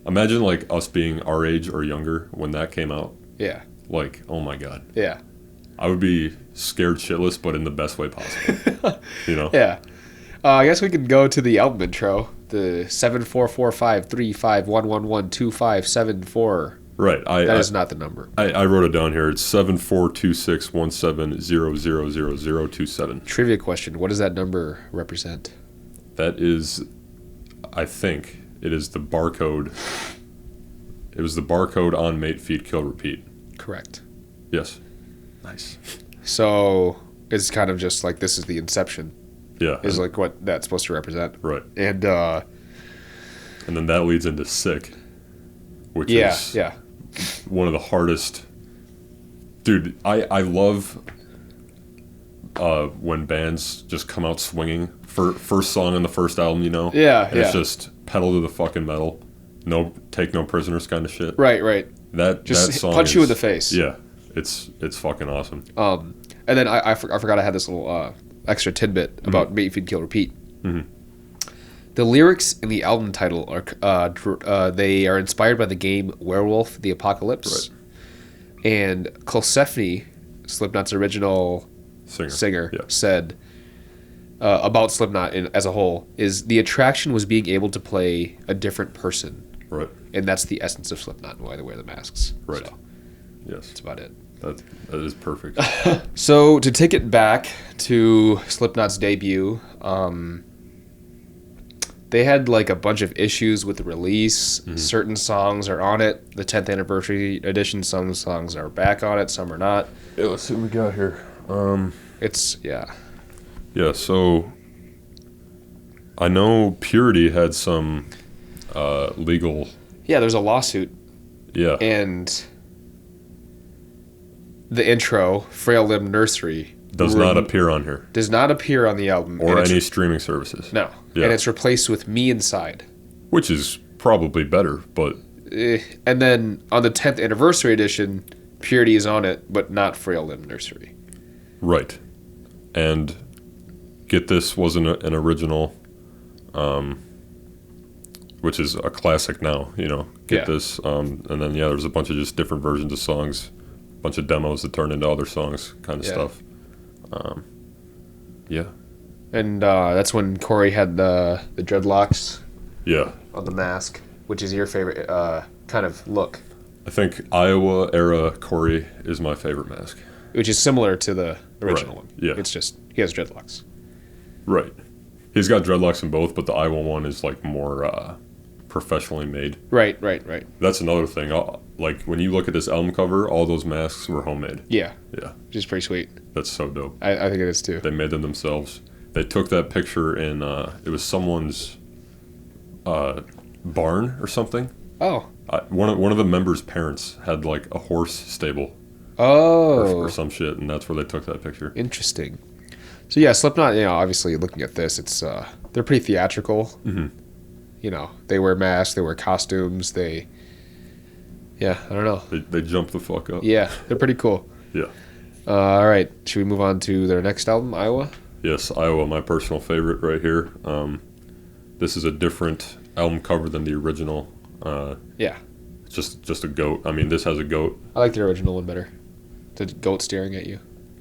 Imagine like us being our age or younger when that came out. Yeah. Like, oh my God. Yeah. I would be scared shitless, but in the best way possible. Yeah. I guess we could go to the album intro. The 744535111257 Right. That is not the number. I wrote it down here. It's 742617000027. Trivia question. What does that number represent? That is, I think, it is the barcode. It was the barcode on Mate, Feed, Kill, Repeat. Correct. Yes. Nice. So it's kind of just like this is the inception. Yeah. Is like what that's supposed to represent. Right. And then that leads into Sick, which is one of the hardest. Dude, I love when bands just come out swinging. First song on the first album, you know? Yeah, and it's just pedal to the fucking metal. No, take no prisoners kind of shit. Right. That song punch you in the face. Yeah, it's fucking awesome. And then I forgot I had this little extra tidbit about Make You Feed, Kill, Repeat. Mm-hmm. The lyrics in the album title are they are inspired by the game Werewolf: The Apocalypse. Right. And Kolsefny, Slipknot's original singer said about Slipknot as a whole is the attraction was being able to play a different person. Right. And that's the essence of Slipknot and why they wear the masks. Right. So, yes. That's about it. That is perfect. So to take it back to Slipknot's debut, they had like a bunch of issues with the release. Mm-hmm. Certain songs are on it. The 10th anniversary edition, some songs are back on it, some are not. Yeah, let's see what we got here. Yeah, so I know Purity had some legal... Yeah, there's a lawsuit. Yeah. And the intro, Frail Limb Nursery... Does not appear on here. Does not appear on the album. Or any streaming services. No. Yeah. And it's replaced with Me Inside. Which is probably better, but... And then on the 10th anniversary edition, Purity is on it, but not Frail Limb Nursery. Right. And get this was an original, which is a classic now, you know. Get this. And then, there's a bunch of just different versions of songs, a bunch of demos that turn into other songs kind of stuff. And that's when Cory had the dreadlocks. Yeah. On the mask, which is your favorite kind of look. I think Iowa era Cory is my favorite mask. Which is similar to the original one. Yeah. It's just he has dreadlocks. Right. He's got dreadlocks in both, but the Iowa one is like more professionally made. Right. That's another thing. Like when you look at this album cover, all those masks were homemade. Yeah. Yeah. Which is pretty sweet. That's so dope. I think it is too. They made them themselves. They took that picture in, it was someone's barn or something. Oh. One of the members' parents had like a horse stable. Oh. Or some shit, and that's where they took that picture. Interesting. So yeah, Slipknot, obviously looking at this, it's they're pretty theatrical. Mm-hmm. They wear masks, they wear costumes, I don't know. They jump the fuck up. Yeah, they're pretty cool. Yeah. All right, should we move on to their next album, Iowa? Yes, Iowa, my personal favorite right here. This is a different album cover than the original. Yeah. It's just a goat. I mean, this has a goat. I like the original one better. The goat staring at you.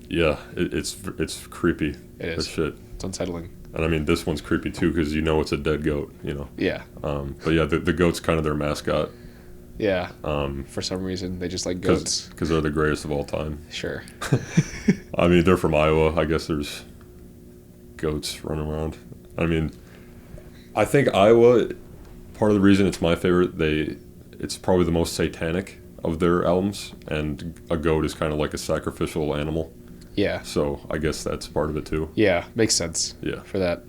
Yeah, it's creepy. It is. That shit. It's unsettling. And I mean, this one's creepy too because it's a dead goat. Yeah. But yeah, the goat's kind of their mascot. Yeah. For some reason, they just like goats. Because they're the greatest of all time. Sure. I mean, they're from Iowa. I guess there's goats running around. I mean, I think Iowa, part of the reason it's my favorite, it's probably the most satanic of their albums, and a goat is kind of like a sacrificial animal. Yeah. So I guess that's part of it too. Yeah, makes sense. Yeah. For that.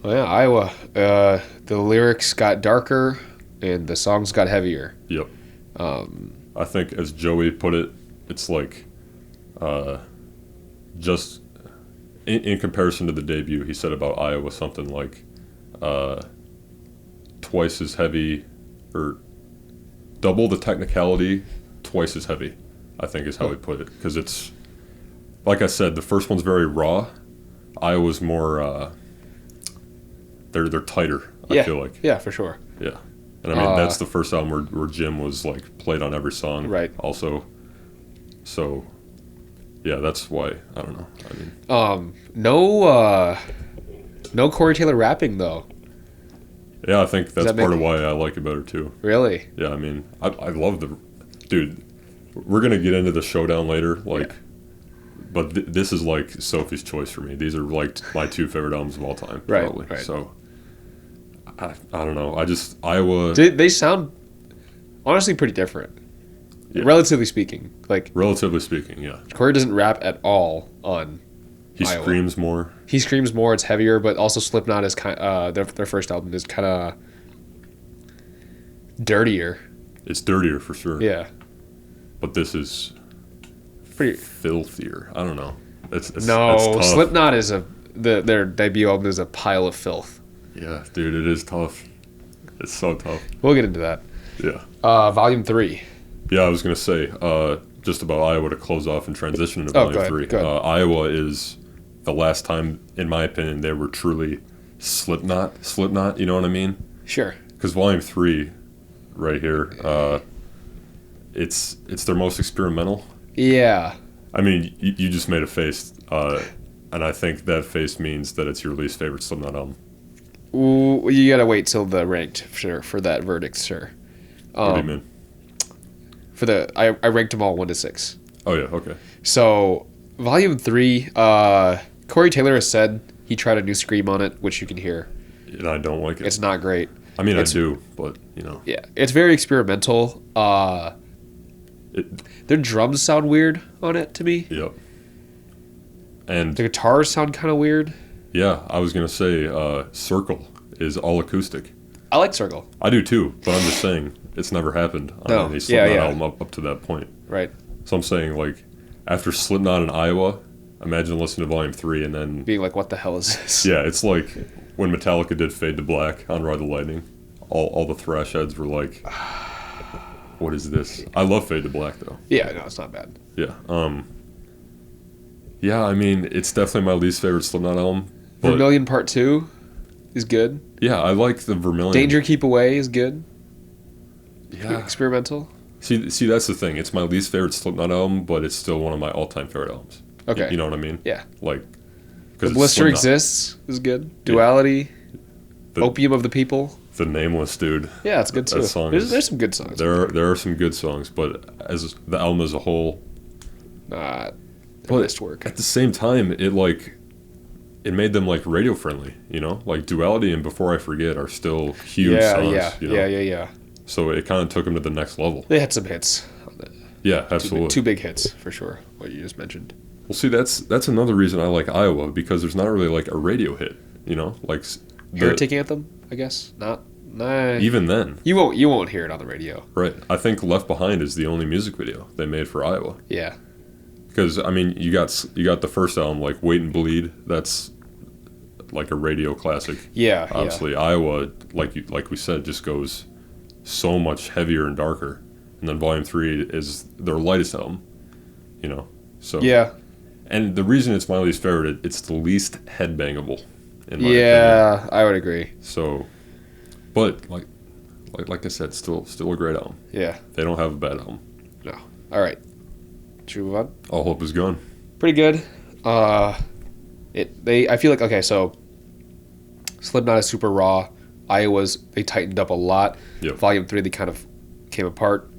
Iowa. The lyrics got darker and the songs got heavier. Yep. I think, as Joey put it, it's like, just in comparison to the debut, he said about Iowa something like, twice as heavy, or double the technicality, twice as heavy, I think is how he put it. Because it's, like I said, the first one's very raw. Iowa's more, they're tighter, I feel like. Yeah, for sure. Yeah. And I mean, that's the first album where Jim was like played on every song. Right. Also. So, yeah, that's why, I don't know. I mean. No Cory Taylor rapping though. Yeah, I think that's part of why I like it better too. Really? Yeah, I mean, I love dude, we're going to get into the showdown later, but this is like Sophie's Choice for me. These are like my two favorite albums of all time, probably. Right. So, I don't know. Iowa... They sound honestly pretty different. Yeah. Relatively speaking. Relatively speaking, yeah. Cory doesn't rap at all on Iowa. Screams more. He screams more, it's heavier, but also Slipknot is their first album is kind of dirtier. It's dirtier for sure. Yeah. But this is pretty filthier. I don't know. It's tough. Slipknot is their debut album is a pile of filth. Yeah, dude, it is tough. It's so tough. We'll get into that. Yeah. Volume 3. Yeah, I was gonna say just about Iowa to close off and transition into Volume 3. Go ahead. Iowa is the last time, in my opinion, they were truly Slipknot. You know what I mean? Sure. Because Volume 3, right here, it's their most experimental. Yeah. I mean, you just made a face, and I think that face means that it's your least favorite Slipknot album. Ooh, you gotta wait till the ranked for that verdict, sir. What do you mean? I ranked them all 1 to 6. Oh yeah, okay. So Volume 3, Cory Taylor has said he tried a new scream on it, which you can hear. And I don't like it. It's not great. I mean, I do, but you know. Yeah, it's very experimental. Their drums sound weird on it to me. Yep. And the guitars sound kind of weird. Yeah, I was gonna say Circle is all acoustic. I like Circle. I do too, but I'm just saying it's never happened on any Slipknot album up to that point. Right. So I'm saying, like, after Slipknot in Iowa, imagine listening to Volume 3 and then being like, what the hell is this? Yeah, it's like when Metallica did Fade to Black on Ride the Lightning. All the thrash heads were like, what is this? I love Fade to Black though. Yeah, no, it's not bad. Yeah. Yeah, I mean, it's definitely my least favorite Slipknot album. Vermilion Part 2 is good. Yeah, I like the Vermilion. Danger Keep Away is good. Yeah. Experimental. See, that's the thing. It's my least favorite Slipknot album, but it's still one of my all-time favorite albums. Okay. You know what I mean? Yeah. Like, The Blister Exists is good. Duality. Opium of the People. The Nameless, dude. Yeah, it's good too. That song there's some good songs. There are some good songs, but as the album as a whole, best work. At the same time, it made them like radio friendly, you know, like Duality and Before I Forget are still huge songs. Yeah. So it kind of took them to the next level. They had some hits. Yeah, absolutely. Two big hits for sure. What you just mentioned. Well, see, that's another reason I like Iowa, because there's not really like a radio hit, you know, like Heretic Anthem, I guess. Not even then. You won't hear it on the radio. Right. I think Left Behind is the only music video they made for Iowa. Yeah. Because I mean, you got the first album, like Wait and Bleed. That's like a radio classic. Yeah. Obviously, yeah. Iowa, like we said, just goes so much heavier and darker. And then Volume 3 is their lightest album. You know. So. Yeah. And the reason it's my least favorite, it's the least headbangable. In my opinion. I would agree. So, but like I said, still a great album. Yeah. They don't have a bad album. No. All right. Should we move on? All Hope Is Gone. Pretty good. I feel like, okay, so Slipknot is super raw. They tightened up a lot. Yep. Volume 3, they kind of came apart.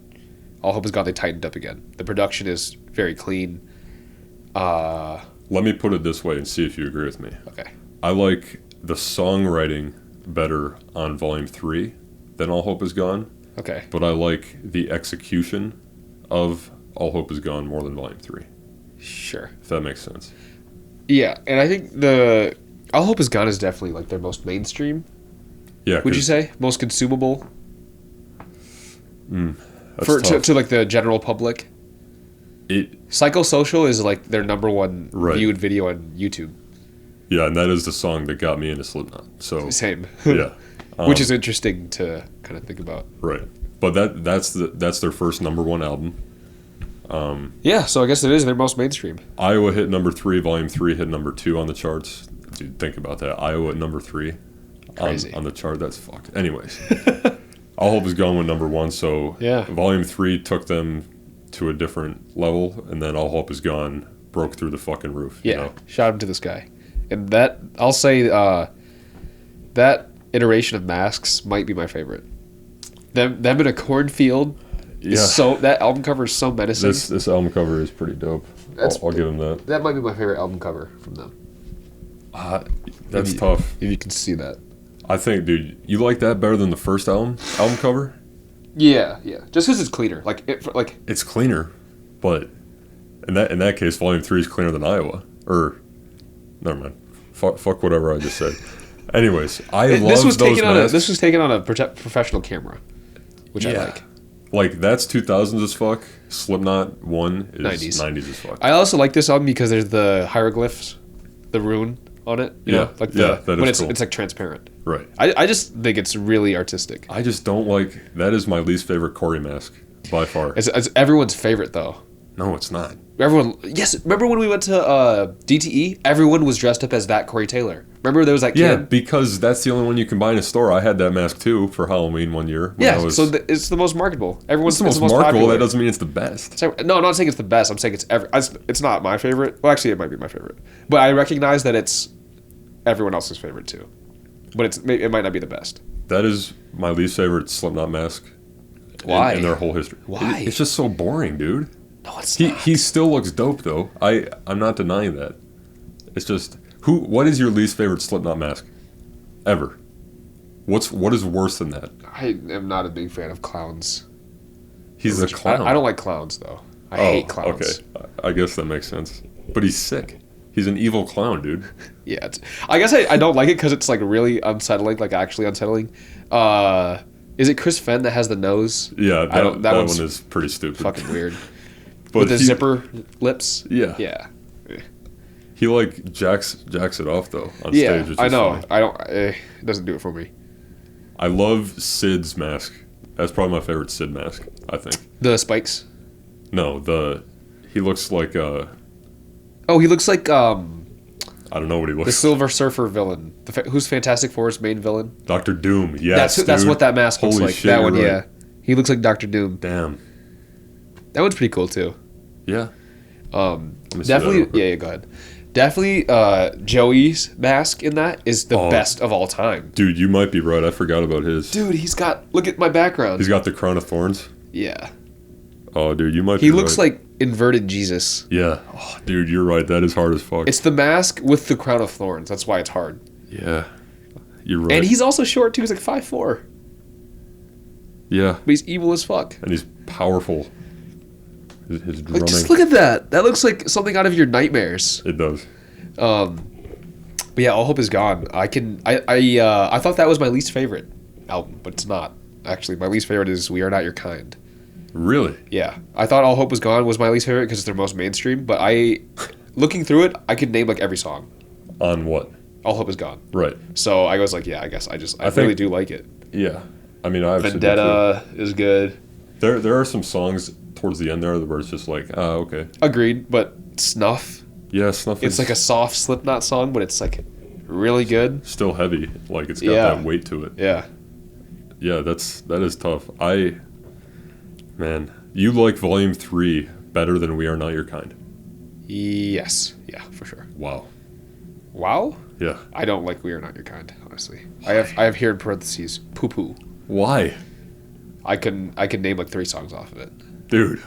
All Hope Is Gone, they tightened up again. The production is very clean. Let me put it this way and see if you agree with me. Okay. I like the songwriting better on Volume 3 than All Hope Is Gone. Okay. But I like the execution of All Hope Is Gone more than Volume 3. Sure. If that makes sense. Yeah, and I think the All Hope Is Gone is definitely like their most mainstream. Yeah. Would you say? Most consumable? To like the general public? Psychosocial is like their number one viewed video on YouTube. Yeah, and that is the song that got me into Slipknot. So same. Yeah. Which is interesting to kind of think about. Right. But that's their first number one album. Yeah, so I guess it is their most mainstream. Iowa hit number 3, Volume 3 hit number 2 on the charts. Dude, think about that. Iowa at number 3 on the chart. That's fucked. Anyways. All Hope Is Gone went number 1, so yeah. Volume 3 took them to a different level, and then All Hope Is Gone broke through the fucking roof. Yeah, you know? Shot him to the sky. And that, I'll say, that iteration of Masks might be my favorite. Them in a cornfield. Yeah. So that album cover is so menacing. This album cover is pretty dope. I'll give them that. That might be my favorite album cover from them. That's tough. If you can see that. I think, dude, you like that better than the first album cover? Yeah. Just because it's cleaner. It's cleaner, but in that case, Volume 3 is cleaner than Iowa. Or never mind. Fuck whatever I just said. Anyways, this was taken on a professional camera, which I like. Like, that's 2000s as fuck. Slipknot 1 is 90s as fuck. I also like this album because there's the hieroglyphs, the rune on it. You know, like that when is cool. it's like transparent. Right. I just think it's really artistic. I just don't like... That is my least favorite Cory mask, by far. It's everyone's favorite, though. No, it's not. Yes, remember when we went to DTE? Everyone was dressed up as that Cory Taylor. Remember there was that kid? Yeah, because that's the only one you can buy in a store. I had that mask, too, for Halloween one year. So it's the most marketable. It's the most marketable. Popular. That doesn't mean it's the best. No, I'm not saying it's the best. I'm saying it's not my favorite. Well, actually, it might be my favorite. But I recognize that it's everyone else's favorite, too. But it might not be the best. That is my least favorite Slipknot mask. Why? In their whole history. Why? It's just so boring, dude. No, it's not. He still looks dope, though. I'm not denying that. It's just... What is your least favorite Slipknot mask? Ever? What is worse than that? I am not a big fan of clowns. He's a clown. I don't like clowns, though. I hate clowns. Okay. I guess that makes sense. But he's sick. He's an evil clown, dude. Yeah. I guess I don't like it because it's like really unsettling, like actually unsettling. Is it Chris Fenn that has the nose? Yeah, that one is pretty stupid. Fucking weird. With the zipper lips? Yeah. Yeah. He like jacks it off though on yeah, stage. I know. Funny. I don't. It doesn't do it for me. I love Sid's mask. That's probably my favorite Sid mask. I think. The spikes. No, he looks like Oh, he looks like I don't know what he looks. The Silver Surfer villain. Who's Fantastic Four's main villain? Dr. Doom. Yes, that's what that mask looks Holy like. Shit, that one, right. yeah. He looks like Dr. Doom. Damn. That one's pretty cool too. Yeah. Definitely. Yeah. Go ahead. Definitely, Joey's mask in that is the best of all time. Dude, you might be right. I forgot about his. Dude, he's got... Look at my background. He's got the crown of thorns. Yeah. Oh, dude, you might be right. He looks like inverted Jesus. Yeah. Oh, dude, you're right. That is hard as fuck. It's the mask with the crown of thorns. That's why it's hard. Yeah. You're right. And he's also short, too. He's like 5'4". Yeah. But he's evil as fuck. And he's powerful. His drumming. Just look at that. That looks like something out of your nightmares. It does. But yeah, All Hope Is Gone. I thought that was my least favorite album, but it's not. Actually, my least favorite is We Are Not Your Kind. Really? Yeah. I thought All Hope Was Gone was my least favorite because it's their most mainstream, but looking through it, I could name like every song. On what? All Hope Is Gone. Right. So I was like, yeah, I guess I really do like it. Yeah. I mean, I Vendetta is good. There are some songs towards the end there where it's just like, okay. Agreed, but Snuff. Yeah, Snuff. It's like a soft Slipknot song, but it's like really good. Still heavy, like it's got that weight to it. Yeah. Yeah, that is tough. Man, you like Volume 3 better than We Are Not Your Kind. Yes. Yeah, for sure. Wow. Wow? Yeah. I don't like We Are Not Your Kind, honestly. I have here in parentheses poo poo. Why? I could name like 3 songs off of it. Dude,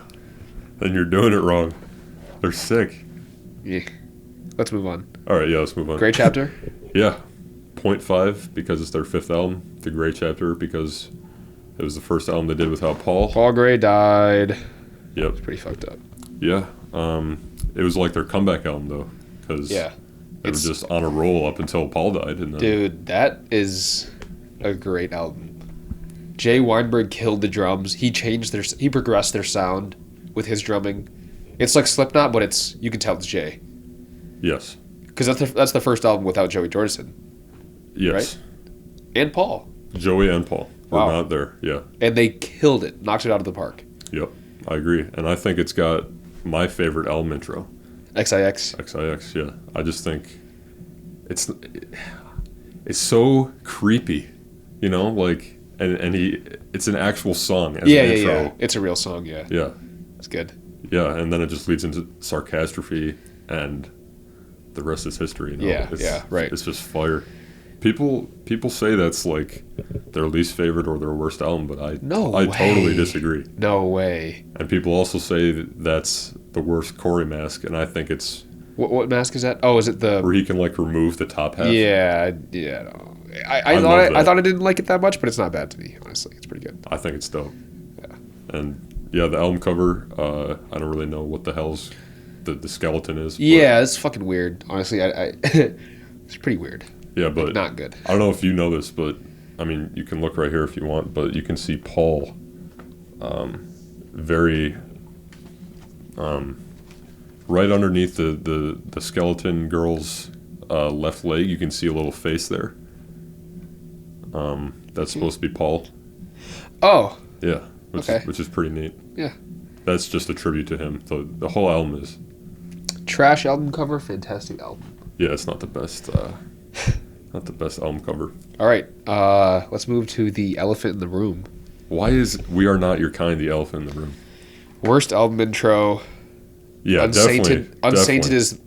then you're doing it wrong. They're sick. Yeah. Let's move on. All right, yeah, let's move on. Great Chapter? Yeah. 0.5 because it's their 5th album. The Great Chapter because it was the first album they did without Paul. Paul Gray died. Yep. It's pretty fucked up. Yeah. It was like their comeback album though, because they were just on a roll up until Paul died. And then, dude, that is a great album. Jay Weinberg killed the drums. He progressed their sound with his drumming. It's like Slipknot, but you can tell it's Jay. Yes. Because that's the first album without Joey Jordison. Yes. Right? And Paul. Joey and Paul were not there. Yeah. And they killed it. Knocked it out of the park. Yep. I agree. And I think it's got my favorite album intro. XIX. XIX, yeah. I just think it's so creepy, you know, like, and it's an actual song as an intro. Yeah. It's a real song, yeah. Yeah. It's good. Yeah, and then it just leads into Sarcastrophe, and the rest is history. You know? Right. It's just fire. People say that's like their least favorite or their worst album, but I totally disagree. No way. And people also say that's the worst Cory mask, and I think it's... What mask is that? Oh, is it the... Where he can like remove the top half? Yeah. No. I thought I didn't like it that much, but it's not bad to me, honestly. It's pretty good. I think it's dope. Yeah. And yeah, the album cover, I don't really know what the hell's the skeleton is. Yeah, it's fucking weird. Honestly, it's pretty weird. Yeah, but like, not good. I don't know if you know this, but I mean, you can look right here if you want, but you can see Paul very right underneath the skeleton girl's left leg, you can see a little face there. That's supposed to be Paul. Oh. Yeah, which is pretty neat. Yeah. That's just a tribute to him. The whole album is. Trash album cover, fantastic album. Yeah, it's not the best. Not the best album cover. All right, let's move to the elephant in the room. Why is "We Are Not Your Kind" the elephant in the room? Worst album intro. Yeah, Unsainted. Unsainted is.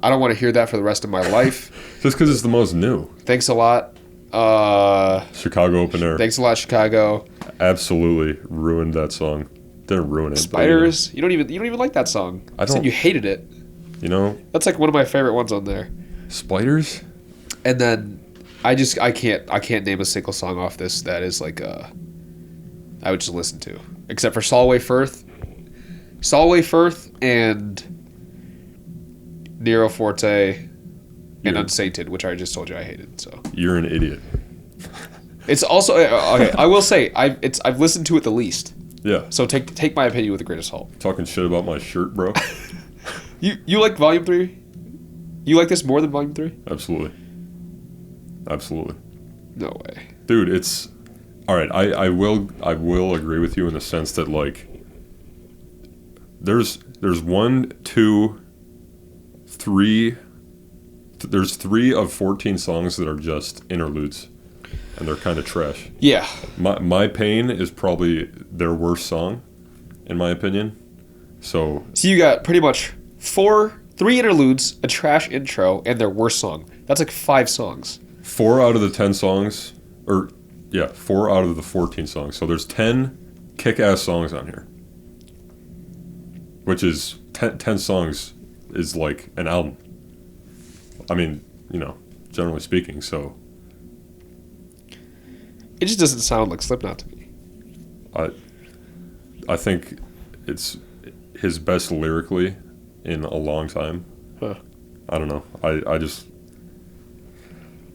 I don't want to hear that for the rest of my life. Just because it's the most new. Thanks a lot. Chicago Open Air. Thanks a lot, Chicago. Absolutely ruined that song. Didn't ruin it. Spiders. But, you don't even like that song. I said you hated it. You know. That's like one of my favorite ones on there. Spiders. And then I can't name a single song off this that is like I would just listen to, except for Solway Firth and Nero Forte and Unsainted, which I just told you I hated. So you're an idiot. It's also okay. I will say I've listened to it the least. Yeah. So take my opinion with a grain of salt. Talking shit about my shirt, bro. You like Volume 3? You like this more than Volume 3? Absolutely. No way. Dude, it's all right. I will agree with you in the sense that like there's 1, 2, 3. There's 3 of 14 songs that are just interludes, and they're kind of trash. Yeah. My Pain is probably their worst song, in my opinion. So you got pretty much 3 interludes, a trash intro, and their worst song. That's like 5 songs. 4 out of the 10 songs, 4 out of the 14 songs. So there's 10 kick-ass songs on here, which is 10 songs is like an album. I mean, generally speaking. So it just doesn't sound like Slipknot to me. I think it's his best lyrically in a long time. Huh. I don't know.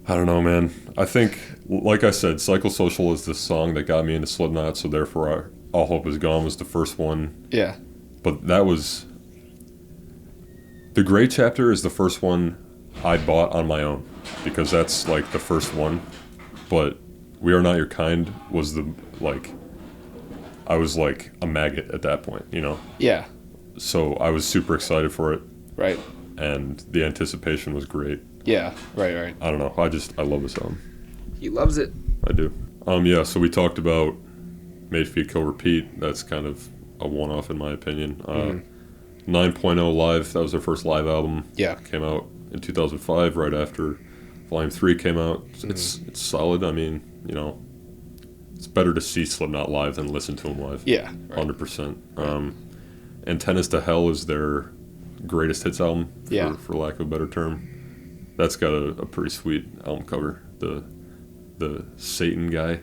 I don't know, man. I think, like I said, Psychosocial is the song that got me into Slipknot, so therefore All Hope Is Gone was the first one. Yeah. But that was... The Great Chapter is the first one I bought on my own, because that's, like, the first one. But We Are Not Your Kind was the, like... I was, like, a maggot at that point, Yeah. So I was super excited for it. Right. And the anticipation was great. Yeah, right. I don't know. I love this album. He loves it. I do. Yeah, so we talked about Made Feet Kill Repeat. That's kind of a one-off in my opinion. 9.0 Live, that was their first live album. Yeah. Came out in 2005, right after Volume 3 came out. It's solid. I mean, it's better to see Slipknot live than listen to them live. Yeah. Right. 100%. Antennas to Hell is their greatest hits album, for lack of a better term. That's got a pretty sweet album cover. The Satan guy.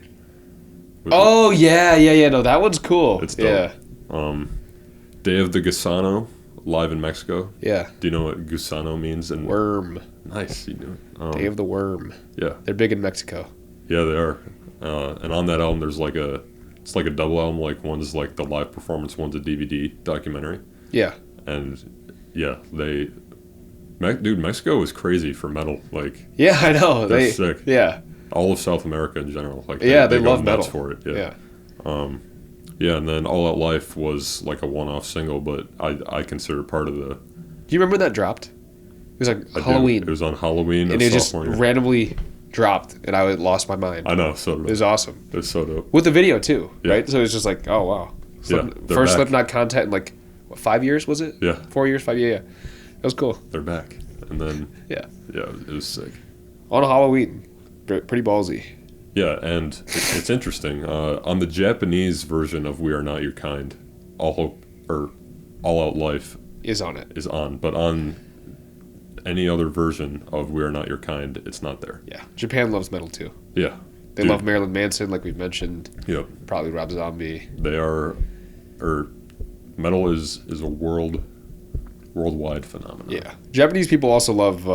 Oh, yeah. No, that one's cool. It's dope. Yeah. Day of the Gusano, live in Mexico. Yeah. Do you know what Gusano means? Worm. Nice, you do. Day of the Worm. Yeah. They're big in Mexico. Yeah, they are. And on that album, there's it's like a double album. Like one's like the live performance, one's a DVD documentary. Yeah. And yeah, dude, Mexico is crazy for metal. Like, yeah, I know. They're sick. Yeah. All of South America in general. Like, they go love nuts metal for it. Yeah. Yeah. And then All Out Life was like a one-off single, but I consider it part of the. Do you remember when that dropped? It was like Halloween. It was on Halloween, and it just randomly dropped, and I lost my mind. I know, so dope. It was awesome. It's so dope. With the video too, right? So it was just like, oh wow, first Slipknot content in like 5 years was it? Yeah. 4 years, 5 years. Yeah. That was cool. They're back, and then it was sick. On Halloween, pretty ballsy. Yeah, and it's interesting. On the Japanese version of We Are Not Your Kind, All Out Life is on it. But on any other version of We Are Not Your Kind, it's not there. Yeah. Japan loves metal too. Yeah. They love Marilyn Manson, like we've mentioned. Yep. Probably Rob Zombie. They are, metal is a worldwide phenomenon. Yeah. Japanese people also love,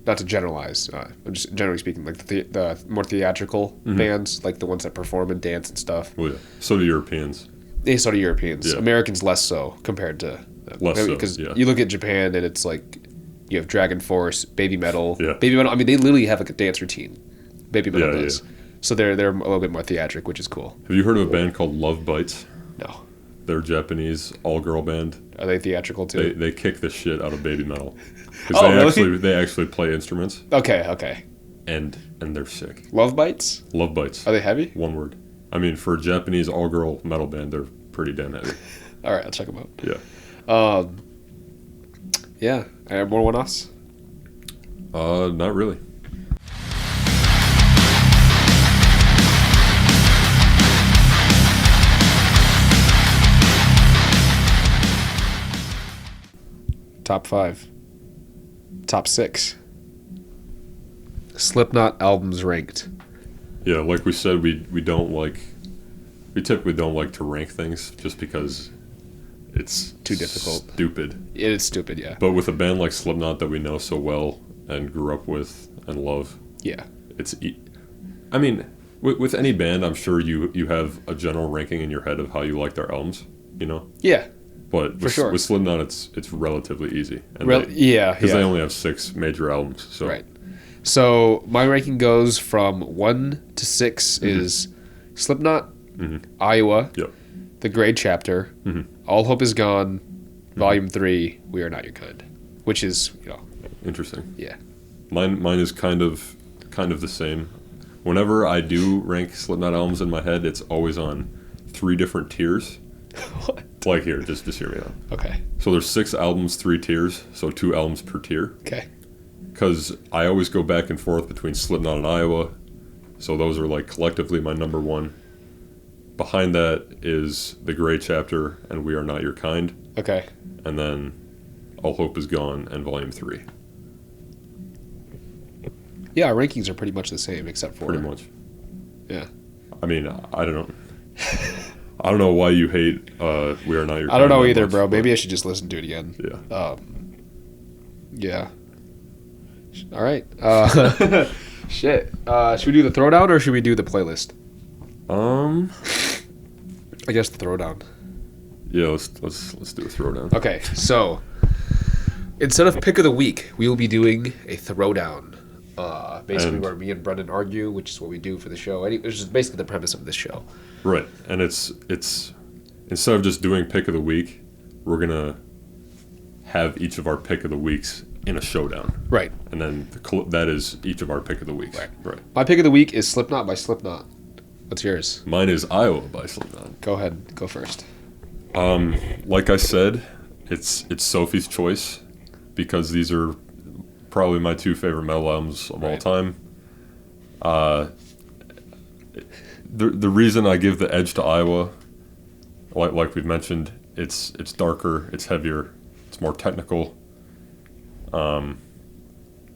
not to generalize, just generally speaking, like the more theatrical bands, like the ones that perform and dance and stuff. Well, yeah. So do Europeans. They sort of Europeans. Yeah. Americans less so compared to Less so, because yeah. you look at Japan and it's like you have Dragon Force, Baby Metal. Yeah. Baby Metal. I mean, they literally have like a dance routine. Baby Metal Yeah, does. yeah. So they're a little bit more theatric, which is cool. Have you heard of a band called Love Bites? No, They're a Japanese all-girl band. are they theatrical too? They kick the shit out of Baby Metal. Oh, Because really? they actually play instruments, Okay. and they're sick. Love Bites. Love Bites. Are they heavy? One word. I mean, for a Japanese all-girl metal band, they're pretty damn heavy. All right, I'll check them out. Yeah. Yeah. I have more one-offs. Not really. Top 5. Top 6. Slipknot albums ranked. Yeah, like we said, we typically don't like to rank things just because it's Too difficult. Stupid. It is stupid, yeah. But with a band like Slipknot that we know so well and grew up with and love, Yeah. I mean, with any band, I'm sure you have a general ranking in your head of how you like their albums, you know? Yeah. But For sure. with Slipknot, it's relatively easy. And Yeah. Because they only have 6 major albums. So. Right. So my ranking goes from 1 to 6 is Slipknot, Iowa, Yep. The Grade Chapter, All Hope Is Gone, Volume 3, We Are Not Your Kind. Which is, Interesting. yeah. Mine is kind of the same. Whenever I do rank Slipknot albums in my head, it's always on 3 different tiers. What? Like here, just hear me out. Okay. So there's 6 albums, 3 tiers, so 2 albums per tier. Okay. Because I always go back and forth between Slipknot and Iowa, so those are like collectively my number 1. Behind that is The Grey Chapter and We Are Not Your Kind, Okay. and then All Hope Is Gone and Volume 3. Yeah, our rankings are pretty much the same except for... Pretty much. Yeah. I mean, I don't know. I don't know why you hate We Are Not Your Kind. I don't know that either, much, bro. but Maybe I should just listen to it again. Yeah. Yeah. All right. Shit. Should we do the throwdown or should we do the playlist? I guess the throwdown. Yeah, let's do a throwdown. Okay, so instead of pick of the week, we will be doing a throwdown. Basically, where me and Brendan argue, which is what we do for the show. Which is basically the premise of this show. Right, and it's instead of just doing pick of the week, we're gonna have each of our pick of the weeks in a showdown. Right. And then that is each of our pick of the weeks. Right. My pick of the week is Slipknot by Slipknot. What's yours? Mine is Iowa by Slipknot. Go ahead. Go first. Like I said, it's Sophie's choice because these are probably my 2 favorite metal albums of all time. The reason I give the edge to Iowa, like we've mentioned, it's darker, it's heavier, it's more technical.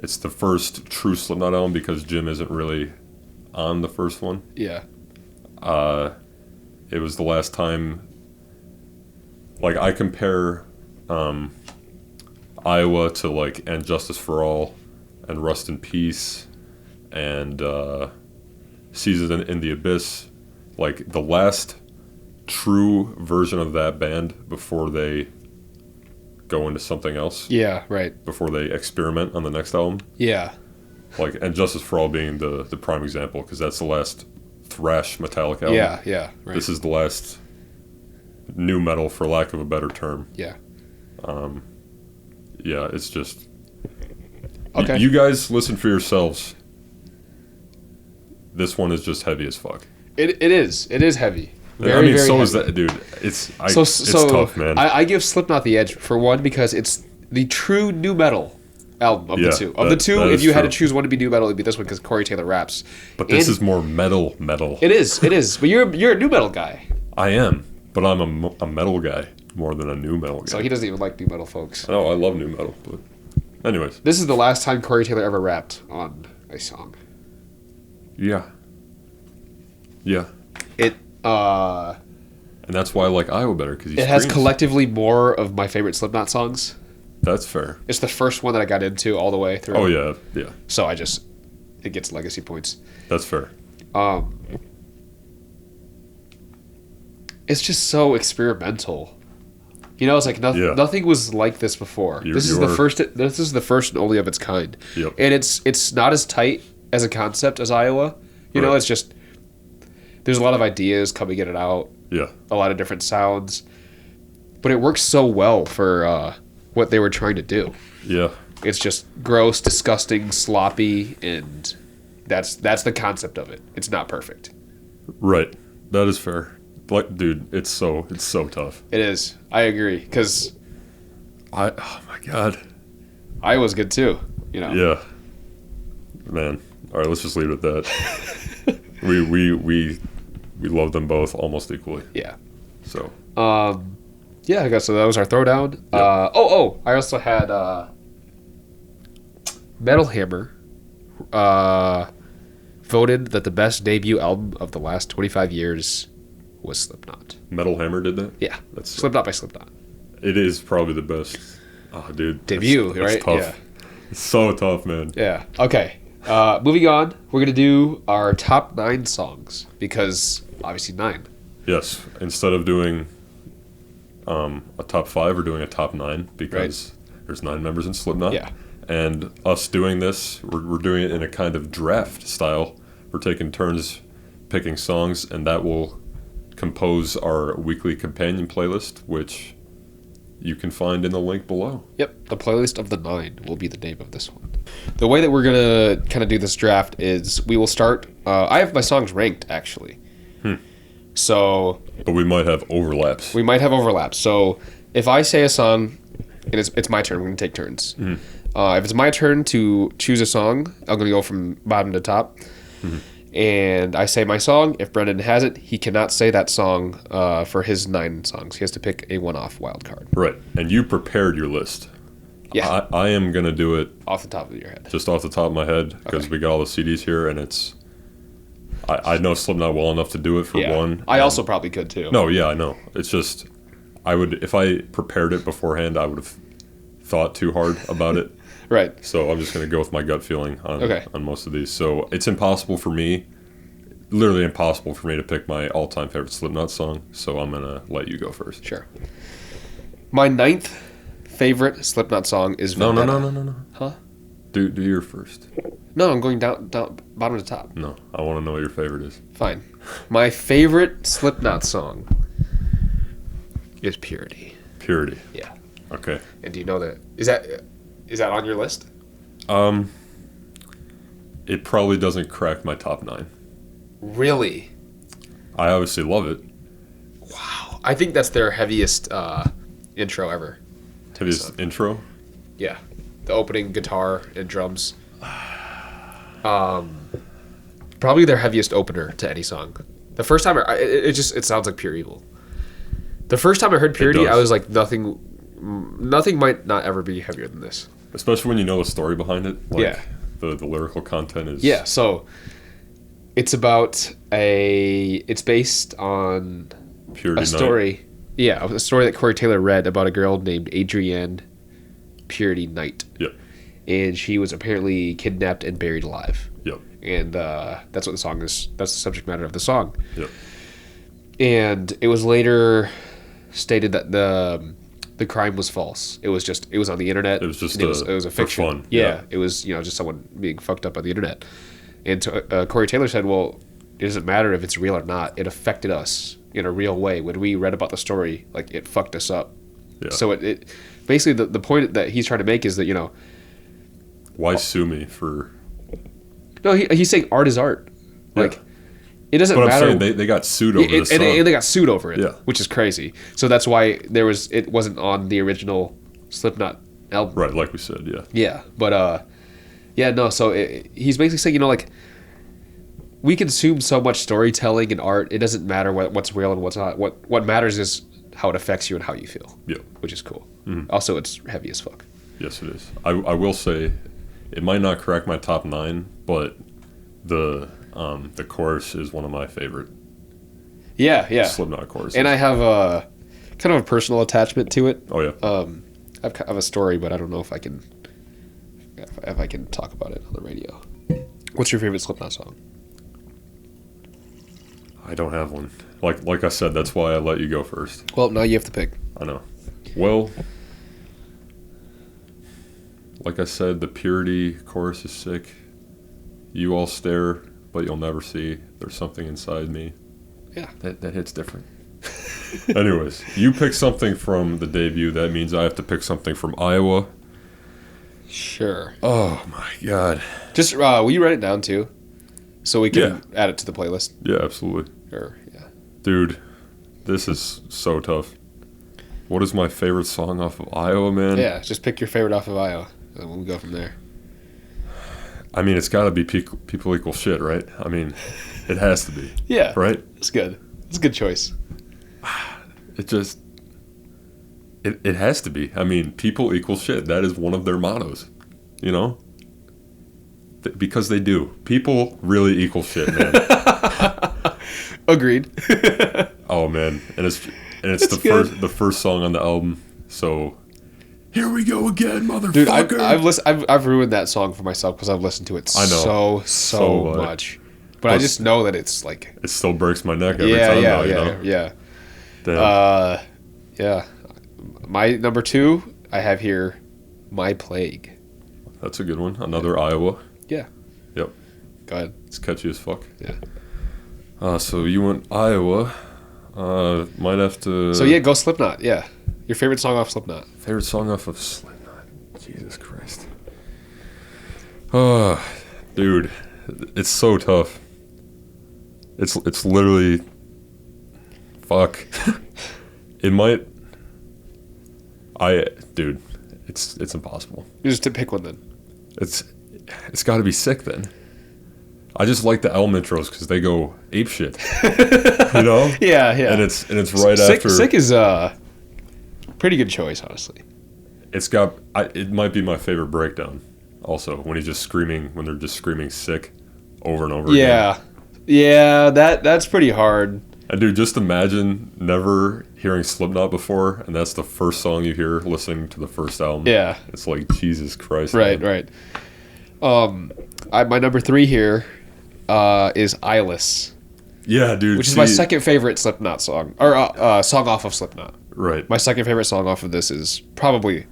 It's the first true Slipknot album because Jim isn't really on the first one. Yeah. It was the last time. Like I compare Iowa to like And Justice for All and Rust in Peace and Season in the Abyss, like the last true version of that band before they go into something else. Yeah, right. Before they experiment on the next album. Yeah. Like And Justice for All being the prime example because that's the last thrash metallic album. Yeah, right. This is the last new metal, for lack of a better term. Yeah. Yeah, it's just... Okay. You guys listen for yourselves. This one is just heavy as fuck. It is. It is heavy. Very very so heavy. is that, dude. It's So tough, man. I give Slipknot the edge, for one, because it's the true new metal album of the two. Of the two, that if is you had to true. choose one to be new metal, it'd be this one because Cory Taylor raps. But this And is more metal. It is. But you're a new metal guy. I am, but I'm a metal guy more than a new metal guy. So he doesn't even like new metal, folks. No, I love new metal, but... Anyways. This is the last time Cory Taylor ever rapped on a song. Yeah. And that's why I like Iowa better, because it has collectively more of my favorite Slipknot songs. That's fair. It's the first one that I got into all the way through. Oh, yeah. So it gets legacy points. That's fair. it's just so experimental. It's like nothing was like this before. This is the first and only of its kind. Yep. And it's not as tight as a concept as Iowa. It's just there's a lot of ideas coming in and out. Yeah. A lot of different sounds. But it works so well for what they were trying to do. Yeah. It's just gross, disgusting, sloppy, and that's the concept of it. It's not perfect. Right. That is fair. But dude, it's so tough. It is. I agree. Because oh my God. Iowa's good too. Yeah. Man. All right, let's just leave it at that. we love them both almost equally. Yeah. So. Yeah, I guess so. That was our throwdown. Yep. I also had Metal Hammer voted that the best debut album of the last 25 years was Slipknot. Metal Hammer did that? Yeah. That's Slipknot by Slipknot. It is probably the best. Oh, dude. Debut, that's right? Tough. Yeah. It's so tough, man. Yeah. Okay. Moving on, we're going to do our top 9 songs because obviously 9. Yes. Instead of doing a top 5, we're doing a top 9 because there's 9 members in Slipknot. Yeah. And us doing this, we're doing it in a kind of draft style. We're taking turns picking songs, and that will compose our weekly companion playlist, which you can find in the link below. Yep, the playlist of the 9 will be the name of this one. The way that we're going to kind of do this draft is we will start... I have my songs ranked, actually. So... But we might have overlaps. So if I say a song, and it's my turn, we're going to take turns. If it's my turn to choose a song, I'm going to go from bottom to top. And I say my song. If Brendan has it, he cannot say that song for his 9 songs. He has to pick a one-off wild card. Right. And you prepared your list. Yeah. I am going to do it... Off the top of your head. Just off the top of my head, because we got all the CDs here, and it's... I know Slipknot well enough to do it for one. I also probably could, too. No, yeah, I know. It's just... If I prepared it beforehand, I would have thought too hard about it. Right. So I'm just going to go with my gut feeling on most of these. So it's literally impossible for me to pick my all-time favorite Slipknot song. So I'm going to let you go first. Sure. My 9th favorite Slipknot song is Vendetta. No. Huh? Do your first. No, I'm going down bottom to top. No, I want to know what your favorite is. Fine. My favorite Slipknot song is Purity. Purity. Yeah. Okay. And do you know that? Is that on your list? It probably doesn't crack my top 9. Really? I obviously love it. Wow. I think that's their heaviest intro ever. Heaviest intro? Yeah. The opening guitar and drums. Probably their heaviest opener to any song. The first time it sounds like pure evil. The first time I heard Purity, I was like, nothing might not ever be heavier than this. Especially when you know the story behind it. The lyrical content is... Yeah, so it's about it's based on Purity a story. Night. Yeah, a story that Cory Taylor read about a girl named Adrienne Purity Knight. Yep. And she was apparently kidnapped and buried alive. Yep. And that's what the song is. That's the subject matter of the song. Yep. And it was later stated that the crime was false. It was on the internet. It was just it was a fiction. For fun. Yeah. It was just someone being fucked up on the internet. And Cory Taylor said, "Well, it doesn't matter if it's real or not. It affected us in a real way. When we read about the story, like it fucked us up." Yeah. So it basically the point that he's trying to make is that why sue me for? No, he's saying art is art. Like. Yeah. It doesn't but matter. I'm saying they got sued over this song. And they got sued over it, yeah. Which is crazy. So that's why it wasn't on the original Slipknot album. Right, like we said, yeah. Yeah, but so he's basically saying, we consume so much storytelling and art. It doesn't matter what's real and what's not. What matters is how it affects you and how you feel. Yeah. Which is cool. Mm-hmm. Also, it's heavy as fuck. Yes, it is. I will say, it might not crack my top 9, but the chorus is one of my favorite. Yeah. Slipknot choruses. And I have a kind of a personal attachment to it. Oh yeah. I have a story, but I don't know if I can talk about it on the radio. What's your favorite Slipknot song? I don't have one. Like I said, that's why I let you go first. Well, now you have to pick. I know. Well, like I said, the Purity chorus is sick. You all stare, but you'll never see. There's something inside me. Yeah. That hits different. Anyways, you pick something from the debut. That means I have to pick something from Iowa. Sure. Oh, my God. Just, will you write it down, too? So we can add it to the playlist? Yeah, absolutely. Or, yeah. Dude, this is so tough. What is my favorite song off of Iowa, man? Yeah, just pick your favorite off of Iowa, and we'll go from there. I mean, it's got to be People Equal Shit, right? I mean, it has to be. Yeah. Right? It's good. It's a good choice. It just... It has to be. I mean, people equal shit. That is one of their mottos, you know? Because they do. People really equal shit, man. Agreed. Oh, man. And it's the first song on the album. So, here we go again, motherfucker. Dude, I've ruined that song for myself because I've listened to it so much. But I just know that it's like... It still breaks my neck every time now, you know? Yeah. Damn. Yeah. My number 2, I have here, My Plague. That's a good one. Another Iowa. Yeah. Yep. Go ahead. It's catchy as fuck. Yeah. So you went Iowa. Might have to... So yeah, go Slipknot. Yeah. Your favorite song off Slipknot. Favorite song off of Slipknot. Jesus Christ. Dude. It's so tough. It's literally... Fuck. It might... Dude, it's impossible. You just to pick one then. It's got to be Sick then. I just like the album intros because they go ape shit. You know? Yeah. And it's right after. Sick is a pretty good choice, honestly. It might be my favorite breakdown. Also, when they're just screaming sick over and over again. Yeah, that's pretty hard. And dude, just imagine never hearing Slipknot before, and that's the first song you hear listening to the first album. Yeah. It's like, Jesus Christ. Right, man. right. My number 3 here is Eyeless. Yeah, dude. Which is my second favorite Slipknot song. Or song off of Slipknot. Right. My second favorite song off of this is probably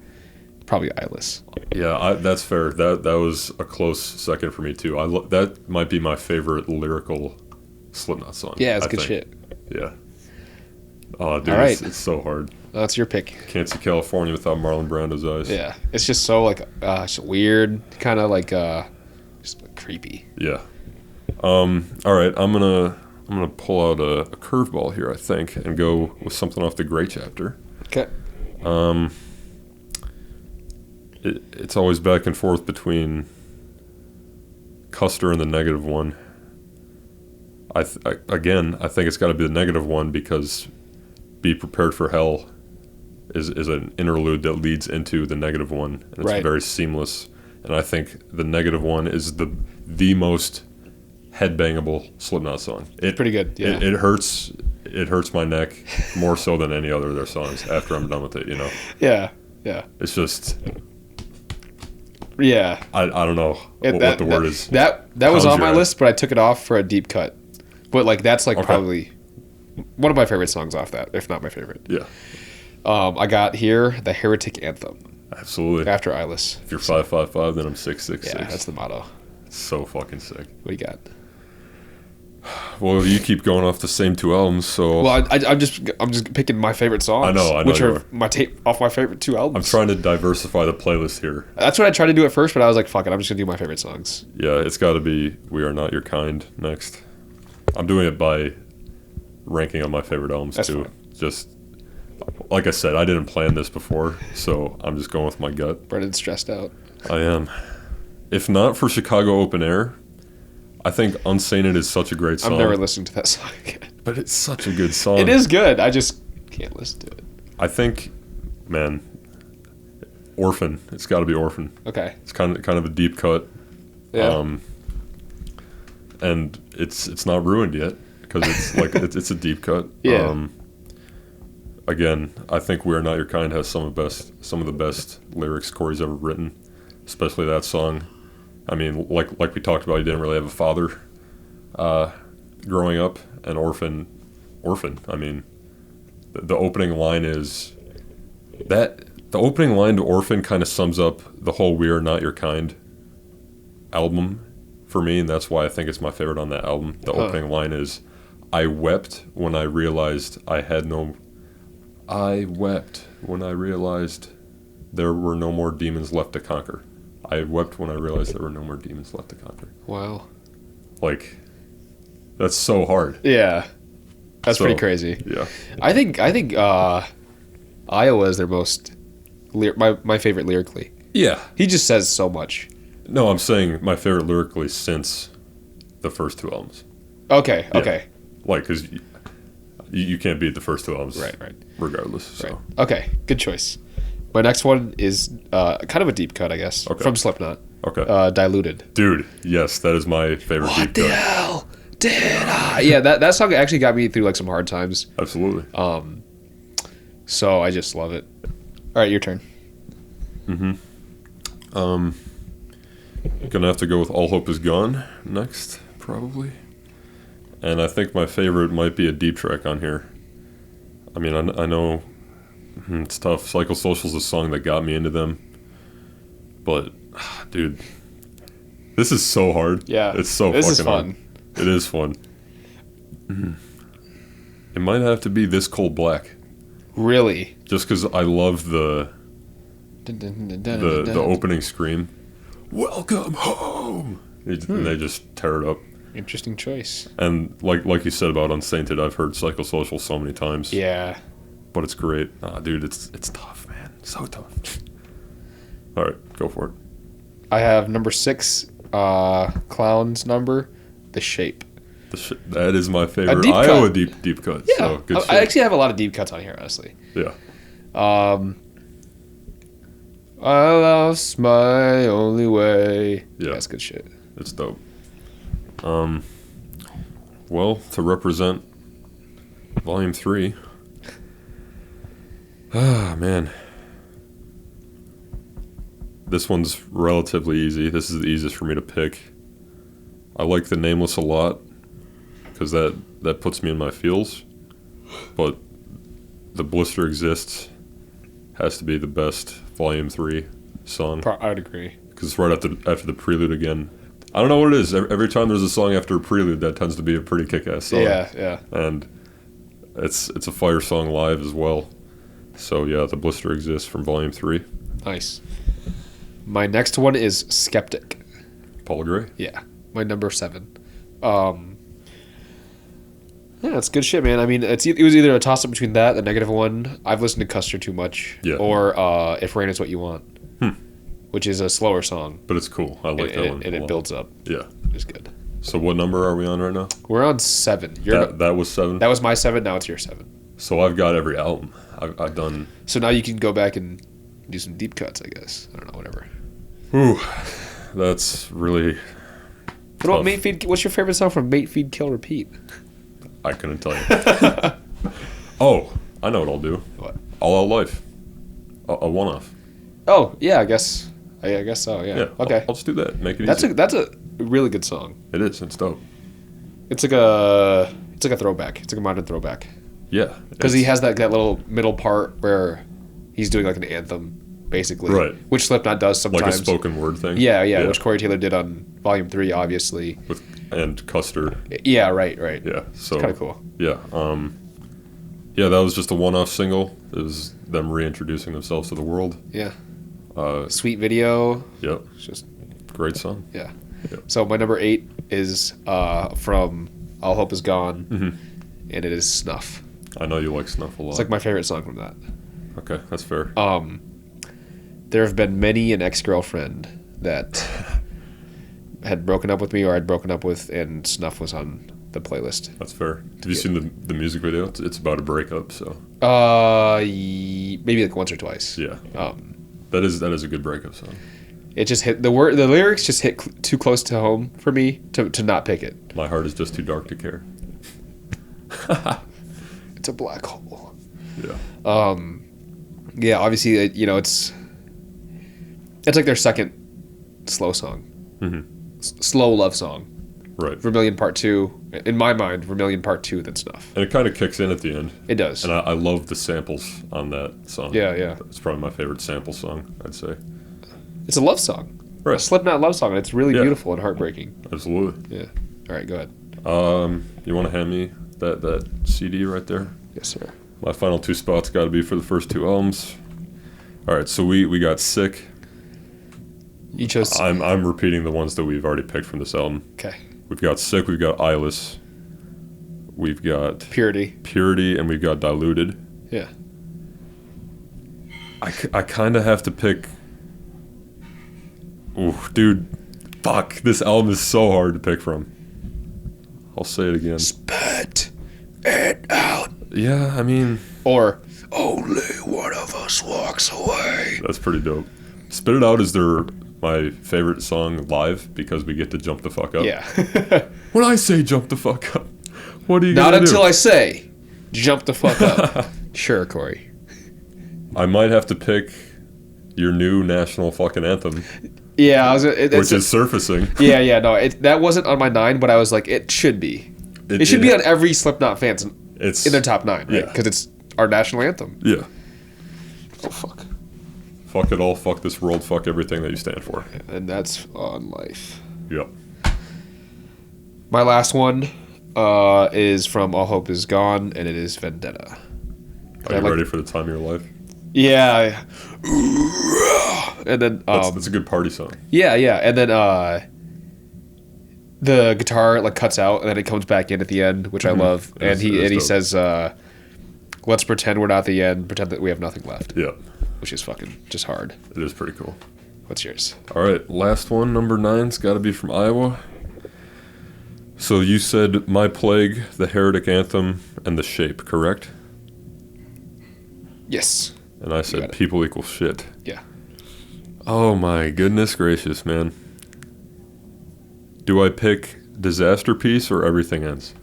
Eyeless. Yeah, that's fair. That was a close second for me, too. That might be my favorite lyrical Slipknot song. Yeah, it's good shit. Yeah. Oh, dude, right. It's so hard. That's your pick. Can't see California without Marlon Brando's eyes. Yeah, it's just so like it's weird, kind of like just like creepy. Yeah. All right, I'm gonna pull out a curveball here, I think, and go with something off the Gray Chapter. Okay. It's always back and forth between Custer and the negative one. I think it's got to be the negative one because Be Prepared for Hell is an interlude that leads into the negative one, and it's very seamless. And I think the negative one is the most headbangable Slipknot song. Pretty good. Yeah. It hurts my neck more so than any other of their songs after I'm done with it. You know. Yeah. It's just. Yeah. I don't know what the word is. That was on my list, but I took it off for a deep cut. But like that's like probably one of my favorite songs off that, if not my favorite. Yeah. I got here the Heretic Anthem. Absolutely. After Eyeless. If you're 555, then I'm 666. Yeah, that's the motto. It's so fucking sick. What do you got? Well, you keep going off the same 2 albums, so. Well, I'm just picking my favorite songs. I know. Which are off my favorite 2 albums. I'm trying to diversify the playlist here. That's what I tried to do at first, but I was like, fuck it, I'm just gonna do my favorite songs. Yeah, it's got to be We Are Not Your Kind next. I'm doing it by ranking on my favorite albums too. Fine. Just like I said, I didn't plan this before, so I'm just going with my gut. Brennan's stressed out. I am. If not for Chicago Open Air, I think Unsainted is such a great song. I'm never listening to that song again. But it's such a good song. It is good. I just can't listen to it. I think, man, Orphan. It's got to be Orphan. Okay. It's kind of a deep cut. Yeah. And it's not ruined yet because it's like it's a deep cut. Yeah. Again, I think We Are Not Your Kind has some of the best lyrics Cory's ever written, especially that song. I mean, like we talked about, he didn't really have a father growing up an orphan. I mean, the opening line is that the opening line to Orphan kind of sums up the whole "We Are Not Your Kind" album for me, and that's why I think it's my favorite on that album. The opening line is, "I wept when I realized there were no more demons left to conquer. I wept when I realized there were no more demons left to conquer." Wow. Like, that's so hard. Yeah. That's pretty crazy. Yeah. I think Iowa is their most my favorite lyrically. Yeah. He just says so much. No, I'm saying my favorite lyrically since the first two albums. Okay. Yeah. Okay. Like, because you can't beat the first two albums. Right. Regardless. So. Right. Okay. Good choice. My next one is kind of a deep cut, I guess. Okay. From Slipknot. Okay. Diluted. Dude, yes, that is my favorite deep cut. What the hell did I? Yeah, that song actually got me through like some hard times. Absolutely. So I just love it. All right, your turn. Gonna have to go with "All Hope Is Gone" next, probably. And I think my favorite might be a deep track on here. I mean, I know it's tough. "Psychosocial's" a song that got me into them. But, dude, this is so hard. Yeah. It's so this fucking is fun. hard. It is fun. It might have to be "This Cold Black." Really? Just because I love the opening scream. "Welcome home!" And they just tear it up. Interesting choice. And like you said about Unsainted, I've heard "Psychosocial" so many times. Yeah. But it's great. Dude, it's tough, man. So tough. All right, go for it. I have number 6, Clown's number, "The Shape." That is my favorite deep Iowa cut. deep cut. Yeah. So good shit. I actually have a lot of deep cuts on here, honestly. Yeah. I lost my only way. Yeah. That's good shit. It's dope. Well, to represent Volume 3. Man. This one's relatively easy. This is the easiest for me to pick. I like The Nameless a lot because that puts me in my feels. But The Blister Exists has to be the best Volume 3 song. I would agree. Because it's right after the prelude again. I don't know what it is. Every time there's a song after a prelude, that tends to be a pretty kick-ass song. Yeah. And it's a fire song live as well. So yeah, The Blister Exists from Volume 3. Nice. My next one is Skeptic. Paul Gray. Yeah. My number 7. Yeah, it's good shit, man. I mean, it was either a toss-up between that, the negative one. I've listened to Custer too much. Yeah. Or If Rain Is What You Want. Which is a slower song. But it's cool. I like that one. And it builds up. Yeah. It's good. So what number are we on right now? We're on 7. That was 7? That was my 7, now it's your 7. So I've got every album. I've done... So now you can go back and do some deep cuts, I guess. I don't know, whatever. Whew. That's really... What about what's your favorite song from Mate, Feed, Kill, Repeat? I couldn't tell you. Oh, I know what I'll do. What? All Out Life. A one-off. Oh, yeah, I guess so, yeah. Yeah, Okay. I'll just do that. Make it easy. That's a really good song. It is. It's dope. It's like a throwback. It's like a modern throwback. Yeah. Because he has that little middle part where he's doing like an anthem, basically. Right. Which Slipknot does sometimes. Like a spoken word thing. Yeah, which Cory Taylor did on Volume 3, obviously. And Custer. Yeah, right. Yeah. So Kind of cool. Yeah. Yeah, that was just a one-off single. It was them reintroducing themselves to the world. Yeah. Sweet video. Yep. It's just great song. Yeah. Yep. So my number 8 is from All Hope Is Gone, and it is Snuff. I know you like Snuff a lot. It's like my favorite song from that. Okay, that's fair. There have been many an ex-girlfriend that had broken up with me or I'd broken up with, and Snuff was on the playlist. That's fair. Have you seen the music video? It's about a breakup, so. Maybe like once or twice. Yeah. That is a good breakup song. It just hit the lyrics just hit too close to home for me to not pick it. My heart is just too dark to care. It's a black hole. Yeah. Yeah, obviously, it's like their second slow song. Mm-hmm. Slow love song. Right. Vermilion Part 2, in my mind, Vermilion Part 2 than Snuff. And it kind of kicks in at the end. It does. And I love the samples on that song. Yeah, yeah. It's probably my favorite sample song, I'd say. It's a love song. Right. A Slipknot love song, and it's really beautiful and heartbreaking. Absolutely. Yeah. All right, go ahead. You want to hand me that CD right there? Yes, sir. My final 2 spots got to be for the first 2 albums. All right, so we got Sick. You chose... I'm repeating the ones that we've already picked from this album. Okay. We've got Sick, we've got Eyeless, we've got Purity, and we've got Diluted. Yeah. I kind of have to pick... Ooh, dude, fuck. This album is so hard to pick from. I'll say it again. Spit it out. Yeah, I mean... Or, only one of us walks away. That's pretty dope. Spit It Out is my favorite song live because we get to jump the fuck up. Yeah. When I say jump the fuck up, what are you Not gonna until do? I say, jump the fuck up. Sure, Cory. I might have to pick your new national fucking anthem. Yeah, which is surfacing. Yeah, no, that wasn't on my 9, but I was like, it should be. It should be on every Slipknot fans in their top 9, right? Yeah. Because it's our national anthem. Yeah. Oh, fuck. Fuck it all, fuck this world, fuck everything that you stand for. And that's on life. Yep. My last one is from All Hope Is Gone, and it is Vendetta. Are you ready for the time of your life? Yeah. And then... that's a good party song. Yeah, and then the guitar like cuts out, and then it comes back in at the end, which I love. And he says, let's pretend we're not the end, pretend that we have nothing left. Yeah. Which is fucking just hard. It is pretty cool. What's yours? All right, last one, number 9's got to be from Iowa. So you said My Plague, the Heretic Anthem, and The Shape, correct? Yes. And I said People Equal Shit. Yeah. Oh my goodness gracious, man. Do I pick Disaster Piece or Everything Ends?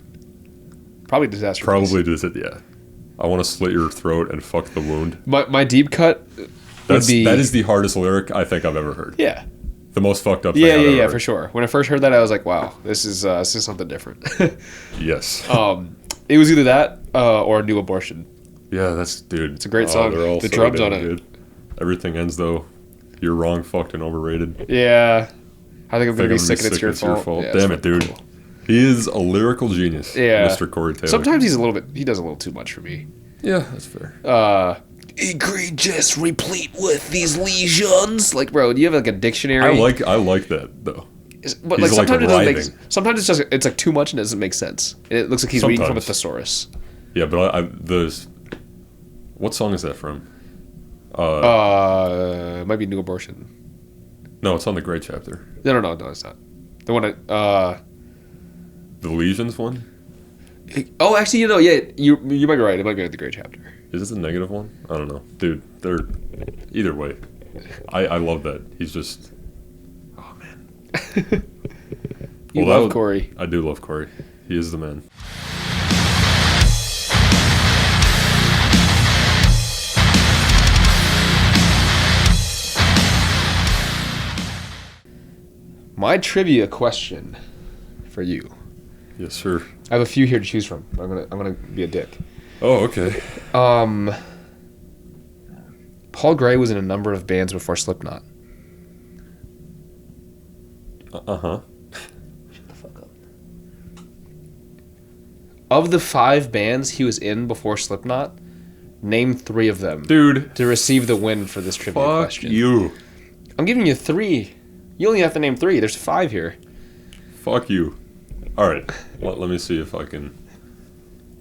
Probably Disaster Piece. Yeah. I want to slit your throat and fuck the wound. My deep cut would be... That is the hardest lyric I think I've ever heard. Yeah. The most fucked up thing I've ever heard. Yeah, for sure. When I first heard that, I was like, wow, this is something different. Yes. It was either that or New Abortion. Yeah, dude. It's a great song. The drums on it. Good. Everything Ends, though. You're wrong, fucked, and overrated. Yeah. I think I'm going to be sick and it's your fault. Yeah, damn it, dude. Cool. He is a lyrical genius, Mr. Cory Taylor. Sometimes he does a little too much for me. Yeah, that's fair. Egregious, replete with these lesions. Like, bro, do you have like a dictionary? I like that, though. But like sometimes it doesn't make. Sometimes it's like too much and it doesn't make sense. It looks like he's reading from a thesaurus. Yeah, but what song is that from? It might be New Abortion. No, it's on the Great Chapter. No, it's not. The one the Lesions one? Oh, actually, you might be right. It might be the Great Chapter. Is this a negative one? I don't know. Dude, they're... Either way. I love that. He's just... Oh, man. You love Cory. I do love Cory. He is the man. My trivia question for you. Yes, sir. I have a few here to choose from. I'm gonna be a dick. Oh, okay. Paul Gray was in a number of bands before Slipknot. Uh-huh. Shut the fuck up. Of the 5 bands he was in before Slipknot, name 3 of them. Dude. To receive the win for this trivia question. Fuck you. I'm giving you 3. You only have to name 3. There's 5 here. Fuck you. All right. Let me see if I can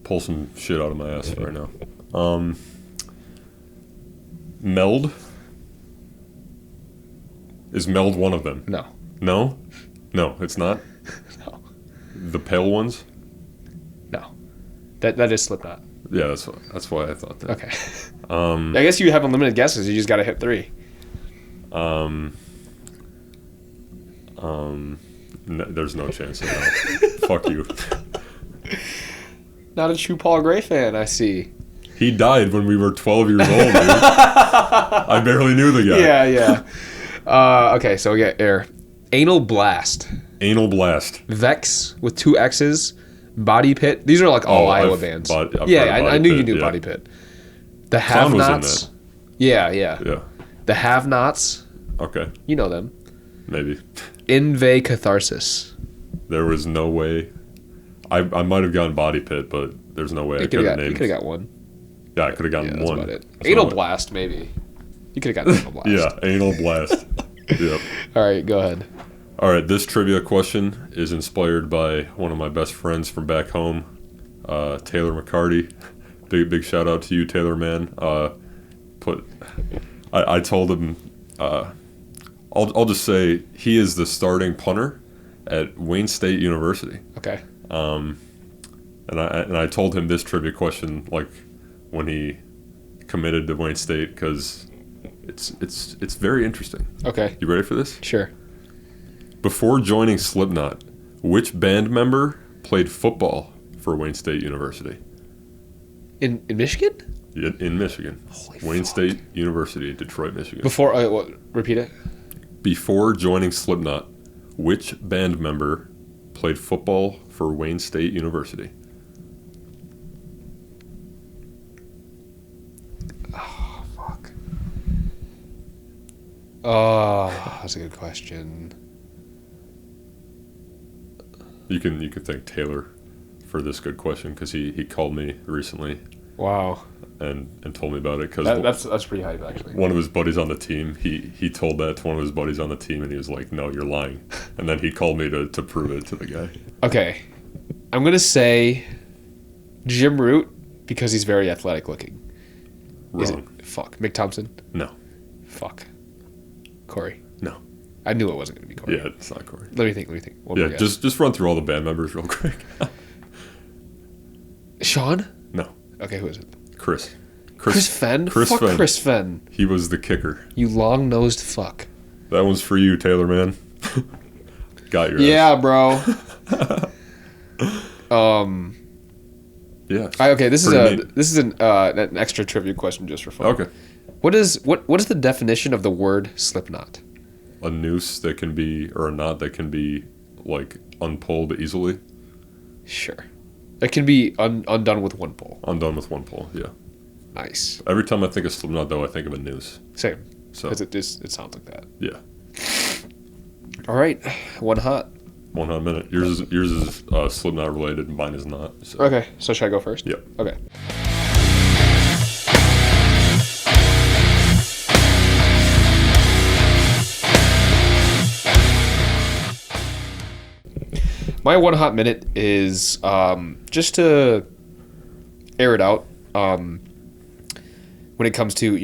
pull some shit out of my ass right now. Meld? Is Meld one of them? No. No? No, it's not? No. The pale ones? No. That is Slipknot. Yeah, that's why I thought that. Okay. I guess you have unlimited guesses. You just got to hit 3. There's no chance of that. Fuck you. Not a true Paul Gray fan, I see. He died when we were 12 years old, dude. I barely knew the guy. Yeah. Okay, so we got Anal Blast. Anal Blast. Vex with 2 X's. Body Pit. These are like all Iowa bands. I knew you knew Body Pit. The Have-Nots. Yeah. The Have-Nots. Okay. You know them. Maybe. Inve Catharsis. There was no way. I might have gotten Body Pit, but there's no way I could have named. You could have got one. Yeah, I could have gotten one. That's about it. Anal Blast, maybe. You could have gotten Anal Blast. Yeah, Anal Blast. Yep. All right, go ahead. All right, this trivia question is inspired by one of my best friends from back home, Taylor McCarty. Big shout out to you, Taylor, man. I told him, I'll just say he is the starting punter at Wayne State University. Okay. And I told him this trivia question like when he committed to Wayne State because it's very interesting. Okay. You ready for this? Sure. Before joining Slipknot, which band member played football for Wayne State University? In Michigan? In Michigan. Holy Wayne fuck. State University, Detroit, Michigan. Before, repeat it. Before joining Slipknot, which band member played football for Wayne State University? Oh, fuck. Oh, that's a good question. You can thank Taylor for this good question because he called me recently. Wow. And told me about it because that's pretty hype actually. one of his buddies on the team he told that to one of his buddies on the team and he was like, "No, you're lying," and then he called me to prove it to the guy. Okay, I'm gonna say Jim Root because he's very athletic looking. Wrong. Fuck. Mick Thompson? No. Fuck. Corey? No. I knew it wasn't gonna be Corey. Yeah, it's not Corey. Let me think. One more Yeah, guess. just run through all the band members real quick. Sean? No. Okay, who is it? Chris Fenn? Chris Fuck Fenn. Chris Fenn. He was the kicker. You long-nosed fuck. That one's for you, Taylor, man. Got your Yeah, bro. Yeah. Okay, this Pretty is neat. an extra trivia question just for fun. Okay. What is the definition of the word Slipknot? A noose that can be, or a knot that can be, like, unpulled easily. Sure. It can be undone with one pull. Undone with one pull, yeah. Nice. Every time I think of Slipknot, though, I think of a noose. Same. So Because it sounds like that. yeah. All right. One hot. 1 hot minute. Yours is Slipknot related, and mine is not. So. Okay. So should I go first? Yep. Okay. My one hot minute is just to air it out when it comes to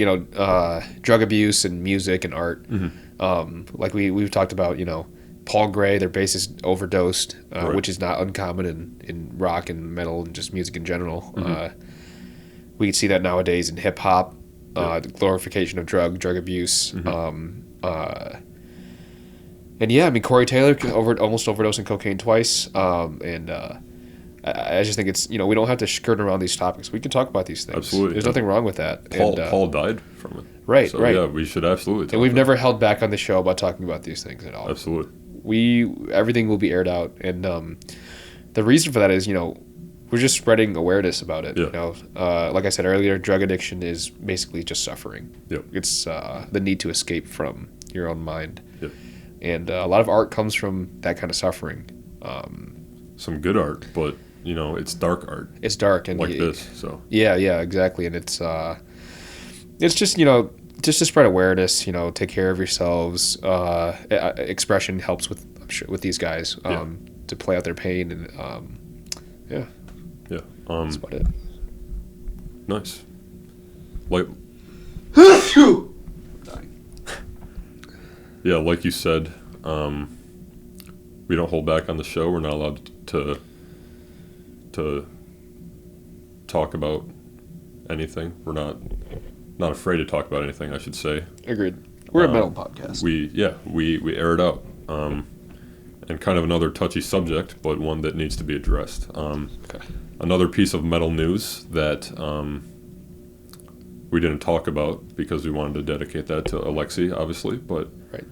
drug abuse and music and art. Mm-hmm. Like we've talked about, Paul Gray, their bassist overdosed, Right. which is not uncommon in rock and metal and just music in general. Mm-hmm. We can see that nowadays in hip hop, Yep. the glorification of drug abuse. Mm-hmm. And yeah, I mean, Cory Taylor almost overdosed on cocaine twice. And I just think it's, we don't have to skirt around these topics. We can talk about these things. Absolutely. There's nothing wrong with that. Paul died from it. Right, So, right. yeah, we should absolutely talk And we've about never held back on the show about talking about these things at all. it. Absolutely. Everything will be aired out. And the reason for that is, we're just spreading awareness about it. Yeah. Like I said earlier, drug addiction is basically just suffering. Yep. It's the need to escape from your own mind. Yep. And a lot of art comes from that kind of suffering. Some good art, but it's dark art It's dark and like this. So Yeah, exactly. And it's just just to spread awareness. Take care of yourselves. Expression helps with, I'm sure, with these guys to play out their pain and yeah. yeah. That's about it. Nice. Like yeah, like you said, we don't hold back on the show. We're not allowed to talk about anything. We're not afraid to talk about anything, I should say. Agreed. We're a metal podcast. We air it out. And kind of another touchy subject, but one that needs to be addressed. Okay. Another piece of metal news that we didn't talk about because we wanted to dedicate that to Alexi, obviously, but Right.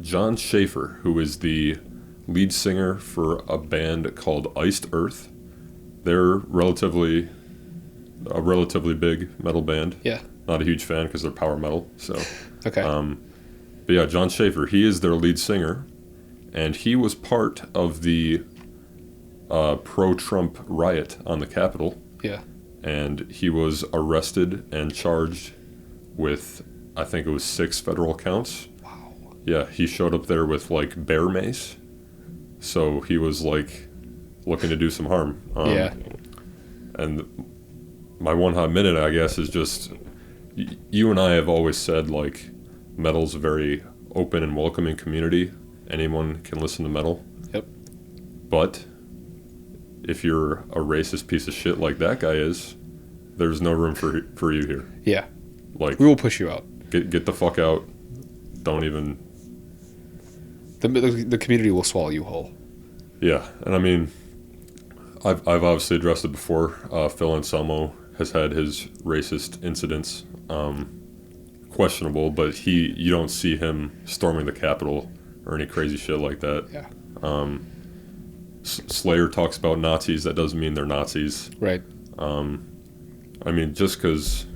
John Schaefer, who is the lead singer for a band called Iced Earth. They're a relatively big metal band. Yeah. Not a huge fan because they're power metal. So. Okay. But yeah, John Schaefer, he is their lead singer, and he was part of the pro-Trump riot on the Capitol. Yeah. And he was arrested and charged with, I think it was 6 federal counts. Wow. Yeah, he showed up there with like bear mace, so he was like looking to do some harm. Yeah. And my one hot minute, I guess, is just you and I have always said like metal's a very open and welcoming community. Anyone can listen to metal. Yep. But if you're a racist piece of shit like that guy is, there's no room for you here. Yeah. Like, we will push you out. Get the fuck out. Don't even. The community will swallow you whole. Yeah, and I mean, I've obviously addressed it before. Phil Anselmo has had his racist incidents. Questionable, but you don't see him storming the Capitol or any crazy shit like that. Yeah. Slayer talks about Nazis. That doesn't mean they're Nazis. Right. I mean, just because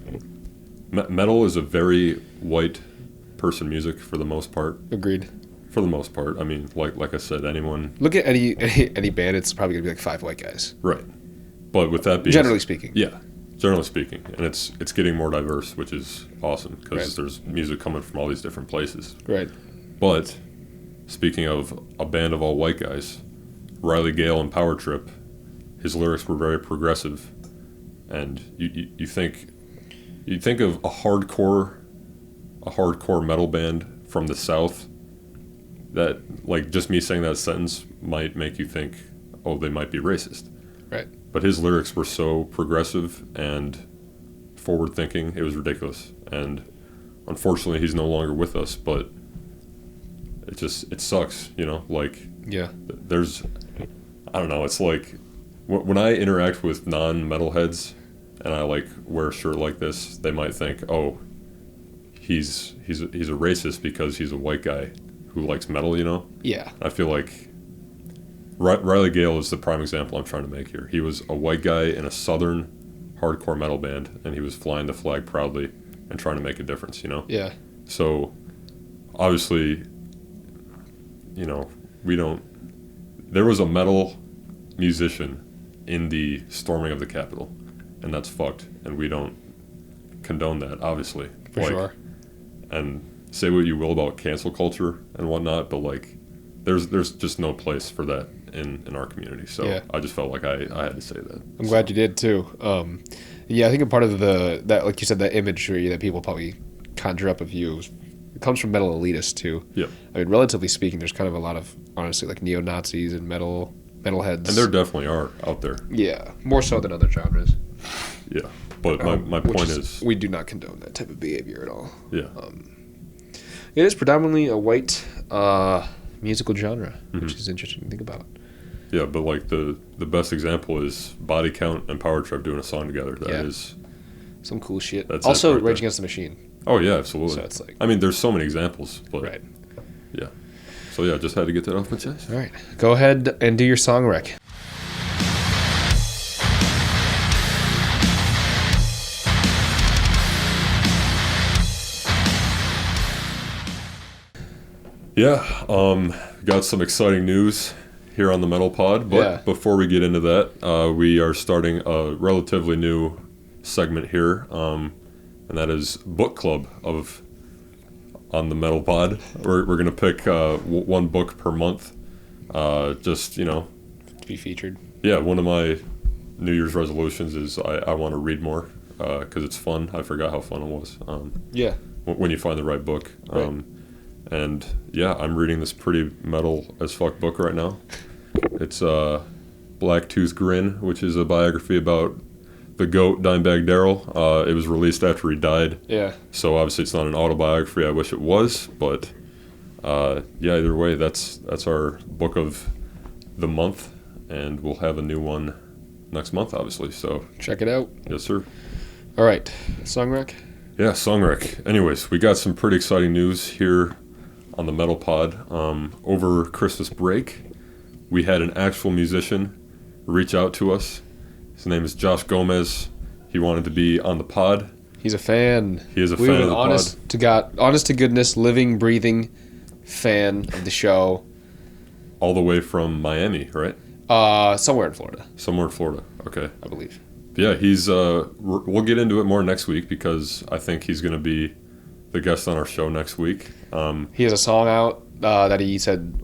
metal is a very white person music for the most part. Agreed. For the most part. I mean, like I said, anyone. Look at any band. It's probably gonna be like 5 white guys. Right. But with that being generally speaking. Yeah. Generally speaking, and it's getting more diverse, which is awesome because there's music coming from all these different places. Right. But speaking of a band of all white guys, Riley Gale and Power Trip, his lyrics were very progressive, and you think of a hardcore metal band from the South that, like, just me saying that sentence might make you think, oh, they might be racist. Right. But his lyrics were so progressive and forward-thinking, it was ridiculous. And unfortunately, he's no longer with us, but it sucks, you know? Like, yeah. I don't know, it's like, when I interact with non-metalheads and I, like, wear a shirt like this, they might think, oh, he's a racist because he's a white guy who likes metal, you know? Yeah. I feel like Riley Gale is the prime example I'm trying to make here. He was a white guy in a southern hardcore metal band, and he was flying the flag proudly and trying to make a difference, you know? Yeah. So, obviously, you know, there was a metal musician in the storming of the Capitol, and that's fucked, and we don't condone that, obviously. For sure. And say what you will about cancel culture and whatnot, but, like, there's just no place for that in our community. So yeah. I just felt like I had to say that. I'm glad you did too. Yeah, I think a part of that, like you said, that imagery that people probably conjure up of you, it comes from metal elitists too. Yeah. I mean, relatively speaking, there's kind of a lot of, honestly, like neo-Nazis and metalheads. And there definitely are out there. Yeah, more so than other genres. Yeah, but my point is... We do not condone that type of behavior at all. Yeah. It is predominantly a white musical genre, which is interesting to think about. Yeah, but like the best example is Body Count and Power Trip doing a song together. That is some cool shit. That's also, right Rage Against the Machine. Oh yeah, absolutely. So it's like, I mean, there's so many examples, but right. Yeah. So yeah, just had to get that off my chest. All right, go ahead and do your song rec. Yeah, got some exciting news here on the Metal Pod, but before we get into that, we are starting a relatively new segment here, and that is Book Club on the Metal Pod. We're going to pick one book per month, just, you know. To be featured. Yeah, one of my New Year's resolutions is I want to read more, because it's fun. I forgot how fun it was. When you find the right book. Right. And yeah, I'm reading this pretty metal as fuck book right now. It's Blacktooth Grin, which is a biography about the GOAT, Dimebag Darrell. It was released after he died. Yeah. So obviously it's not an autobiography. I wish it was, but yeah, either way, that's our book of the month, and we'll have a new one next month, obviously. So check it out. Yes, sir. All right, song rec. Yeah, song rec. Anyways, we got some pretty exciting news here on the Metal Pod. Over Christmas break, we had an actual musician reach out to us. His name is Josh Gomez. He wanted to be on the pod. He's a fan. He is a fan of the pod. Honest to goodness, living, breathing fan of the show. All the way from Miami, right? Somewhere in Florida. Somewhere in Florida, okay. I believe. Yeah, he's. We'll get into it more next week because I think he's going to be the guest on our show next week. He has a song out that he said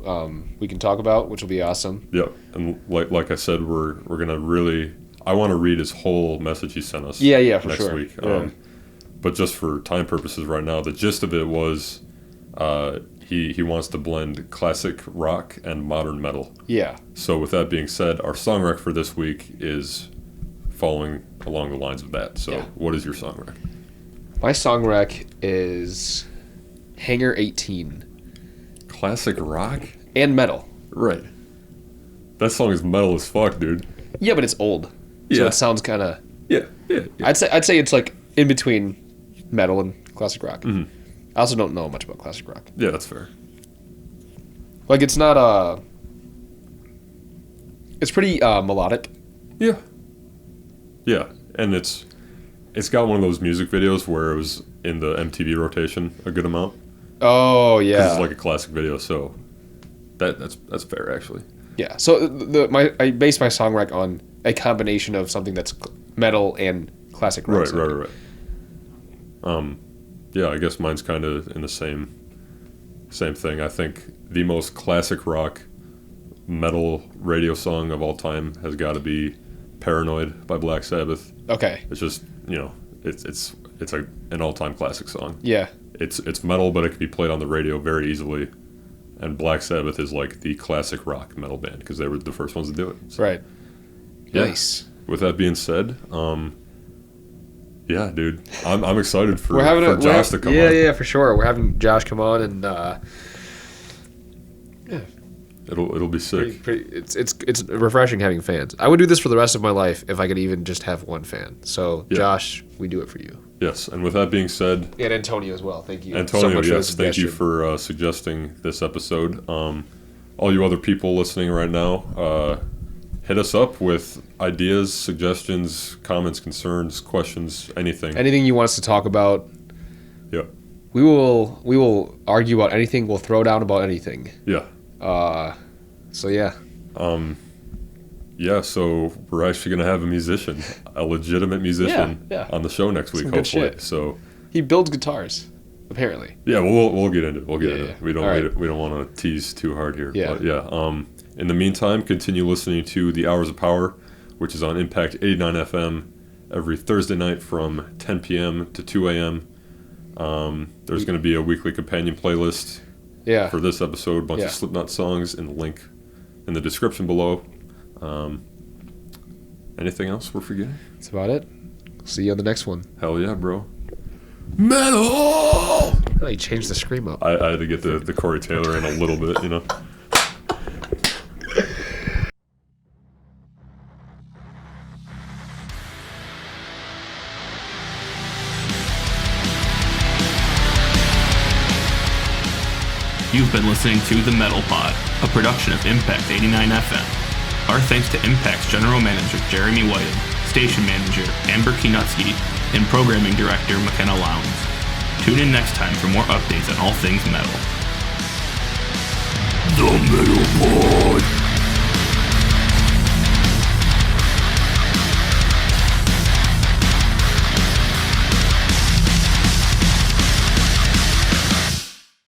we can talk about, which will be awesome. Yeah, and like I said, we're going to really. I want to read his whole message he sent us. Yeah, for next sure. week. Yeah. But just for time purposes, right now, the gist of it was. He wants to blend classic rock and modern metal. Yeah. So with that being said, our song rec for this week is following along the lines of that. So What is your song rec? My song rec is Hangar 18. Classic rock? And metal. Right. That song is metal as fuck, dude. Yeah, but it's old. So it sounds kind of... Yeah. I'd say it's like in between metal and classic rock. Mm-hmm. I also don't know much about classic rock. Yeah, that's fair. Like, it's not it's pretty melodic. Yeah. Yeah, and it's got one of those music videos where it was in the MTV rotation a good amount. Oh, yeah. 'Cause it's like a classic video, so that's fair, actually. Yeah, so I base my song rec on a combination of something that's metal and classic rock. Right. Yeah, I guess mine's kind of in the same thing. I think the most classic rock metal radio song of all time has got to be "Paranoid" by Black Sabbath. Okay. It's just it's an all-time classic song. Yeah. It's metal, but it can be played on the radio very easily. And Black Sabbath is like the classic rock metal band because they were the first ones to do it. So, right. Yeah. Nice. With that being said, yeah, dude, I'm excited for Josh to come on. Yeah, for sure. We're having Josh come on, and it'll be sick. It's refreshing having fans. I would do this for the rest of my life if I could even just have one fan. So, Josh, we do it for you. Yes, and with that being said, and Antonio as well. Thank you. Antonio, so much yes, thank you for suggesting this episode. All you other people listening right now, hit us up with ideas, suggestions, comments, concerns, questions, anything. Anything you want us to talk about. Yeah. We will argue about anything. We'll throw down about anything. Yeah. So yeah. Yeah, so we're actually gonna have a musician, a legitimate musician, on the show next week, Some hopefully. good shit. So he builds guitars, apparently. yeah, we'll get into it. We'll get into it. We Right. don't want to tease too hard here. Yeah. But yeah. In the meantime, continue listening to The Hours of Power, which is on Impact 89 FM every Thursday night from 10 p.m. to 2 a.m. There's going to be a weekly companion playlist for this episode, a bunch of Slipknot songs in the link in the description below. Anything else we're forgetting? That's about it. See you on the next one. Hell yeah, bro. Metal! Oh, you changed the scream up. I had to get the Cory Taylor in a little bit, you know. You've been listening to The Metal Pod, a production of Impact 89 FM. Our thanks to Impact's General Manager Jeremy Whiting, Station Manager Amber Kienutsky, and Programming Director McKenna Lowndes. Tune in next time for more updates on all things metal. The Metal Pod!